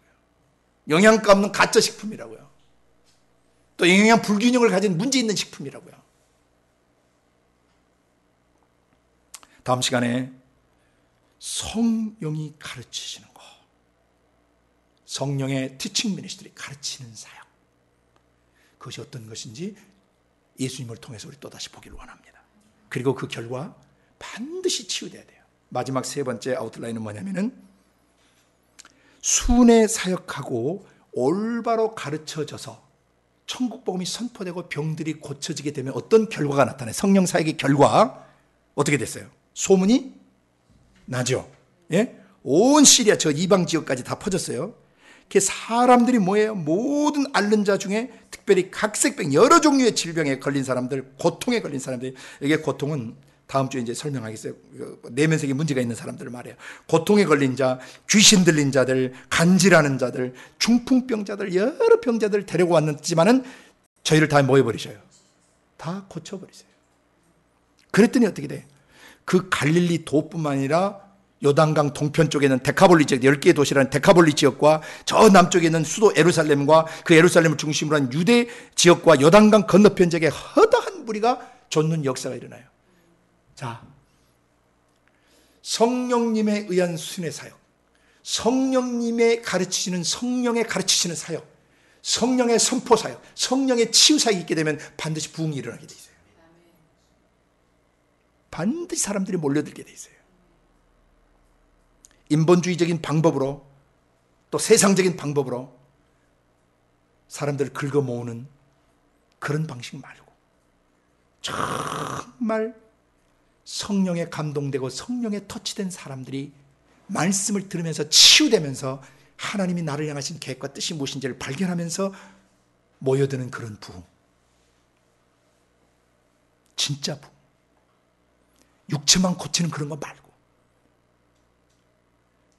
영양가 없는 가짜 식품이라고요. 또 영양 불균형을 가진 문제 있는 식품이라고요. 다음 시간에 성령이 가르치시는 것, 성령의 티칭 미니스트리, 가르치는 사역, 그것이 어떤 것인지 예수님을 통해서 우리 또다시 보기를 원합니다. 그리고 그 결과 반드시 치유돼야 돼요. 마지막 세 번째 아웃라인은 뭐냐면은, 순회 사역하고 올바로 가르쳐져서 천국 복음이 선포되고 병들이 고쳐지게 되면 어떤 결과가 나타나요? 성령 사역의 결과 어떻게 됐어요? 소문이 나죠. 예? 온 시리아 저 이방 지역까지 다 퍼졌어요. 그 사람들이 뭐예요? 모든 앓는 자 중에 특별히 각색병, 여러 종류의 질병에 걸린 사람들, 고통에 걸린 사람들, 이게 고통은 다음 주에 이제 설명하겠어요. 내면색에 문제가 있는 사람들을 말해요. 고통에 걸린 자, 귀신 들린 자들, 간질하는 자들, 중풍병자들, 여러 병자들 데리고 왔지만은 저희를 다 모여버리셔요. 다 고쳐버리세요. 그랬더니 어떻게 돼? 그 갈릴리 도뿐만 아니라 요단강 동편 쪽에 있는 데카볼리 지역, 10개의 도시라는 데카볼리 지역과 저 남쪽에 있는 수도 예루살렘과 그 예루살렘을 중심으로 한 유대 지역과 요단강 건너편 지역에 허다한 무리가 좇는 역사가 일어나요. 자, 성령님에 의한 순회 사역, 성령님의 가르치시는, 성령의 가르치시는 사역, 성령의 선포 사역, 성령의 치유 사역이 있게 되면 반드시 부흥이 일어나게 돼 있어요. 반드시 사람들이 몰려들게 돼 있어요. 인본주의적인 방법으로, 또 세상적인 방법으로 사람들을 긁어 모으는 그런 방식 말고 정말 성령에 감동되고 성령에 터치된 사람들이 말씀을 들으면서 치유되면서 하나님이 나를 향하신 계획과 뜻이 무엇인지를 발견하면서 모여드는 그런 부흥, 진짜 부흥, 육체만 고치는 그런 거 말고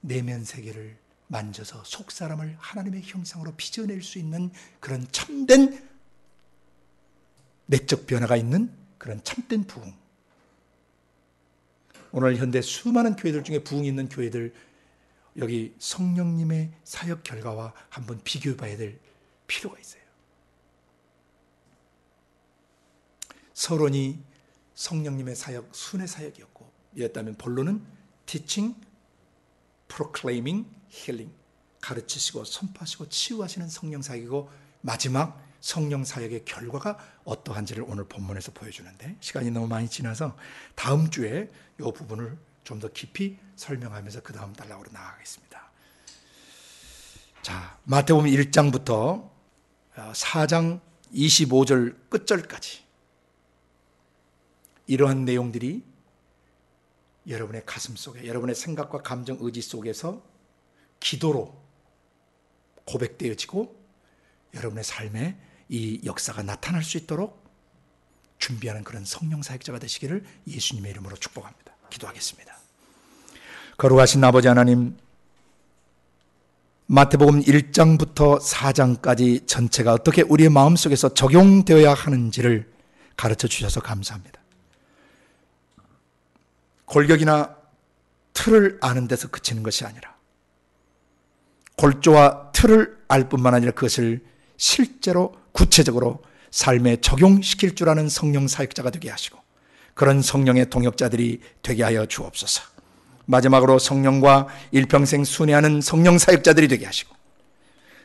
내면 세계를 만져서 속 사람을 하나님의 형상으로 빚어낼 수 있는 그런 참된 내적 변화가 있는 그런 참된 부흥. 오늘 현대 수많은 교회들 중에 부흥이 있는 교회들, 여기 성령님의 사역 결과와 한번 비교해 봐야 될 필요가 있어요. 서론이 성령님의 사역, 순회 사역이었고, 이었다면 본론은 teaching, proclaiming, healing, 가르치시고 선포하시고 치유하시는 성령 사역이고, 마지막 성령 사역의 결과가 어떠한지를 오늘 본문에서 보여주는데, 시간이 너무 많이 지나서 다음 주에 이 부분을 좀 더 깊이 설명하면서 그 다음 단락으로 나아가겠습니다. 자, 마태복음 1장부터 4장 25절 끝절까지 이러한 내용들이 여러분의 가슴 속에, 여러분의 생각과 감정, 의지 속에서 기도로 고백되어지고 여러분의 삶에 이 역사가 나타날 수 있도록 준비하는 그런 성령 사역자가 되시기를 예수님의 이름으로 축복합니다. 기도하겠습니다. 거룩하신 아버지 하나님, 마태복음 1장부터 4장까지 전체가 어떻게 우리의 마음속에서 적용되어야 하는지를 가르쳐 주셔서 감사합니다. 골격이나 틀을 아는 데서 그치는 것이 아니라 골조와 틀을 알 뿐만 아니라 그것을 실제로 구체적으로 삶에 적용시킬 줄 아는 성령 사역자가 되게 하시고 그런 성령의 동역자들이 되게 하여 주옵소서. 마지막으로 성령과 일평생 순회하는 성령 사역자들이 되게 하시고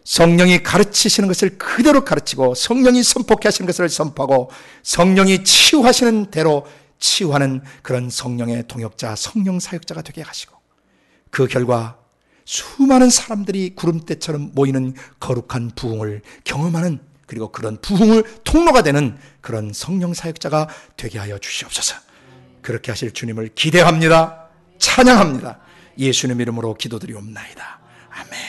성령이 가르치시는 것을 그대로 가르치고 성령이 선포케 하시는 것을 선포하고 성령이 치유하시는 대로 치유하는 그런 성령의 동역자, 성령 사역자가 되게 하시고 그 결과 수많은 사람들이 구름대처럼 모이는 거룩한 부흥을 경험하는, 그리고 그런 부흥을 통로가 되는 그런 성령 사역자가 되게 하여 주시옵소서. 그렇게 하실 주님을 기대합니다. 찬양합니다. 예수님 이름으로 기도드리옵나이다. 아멘.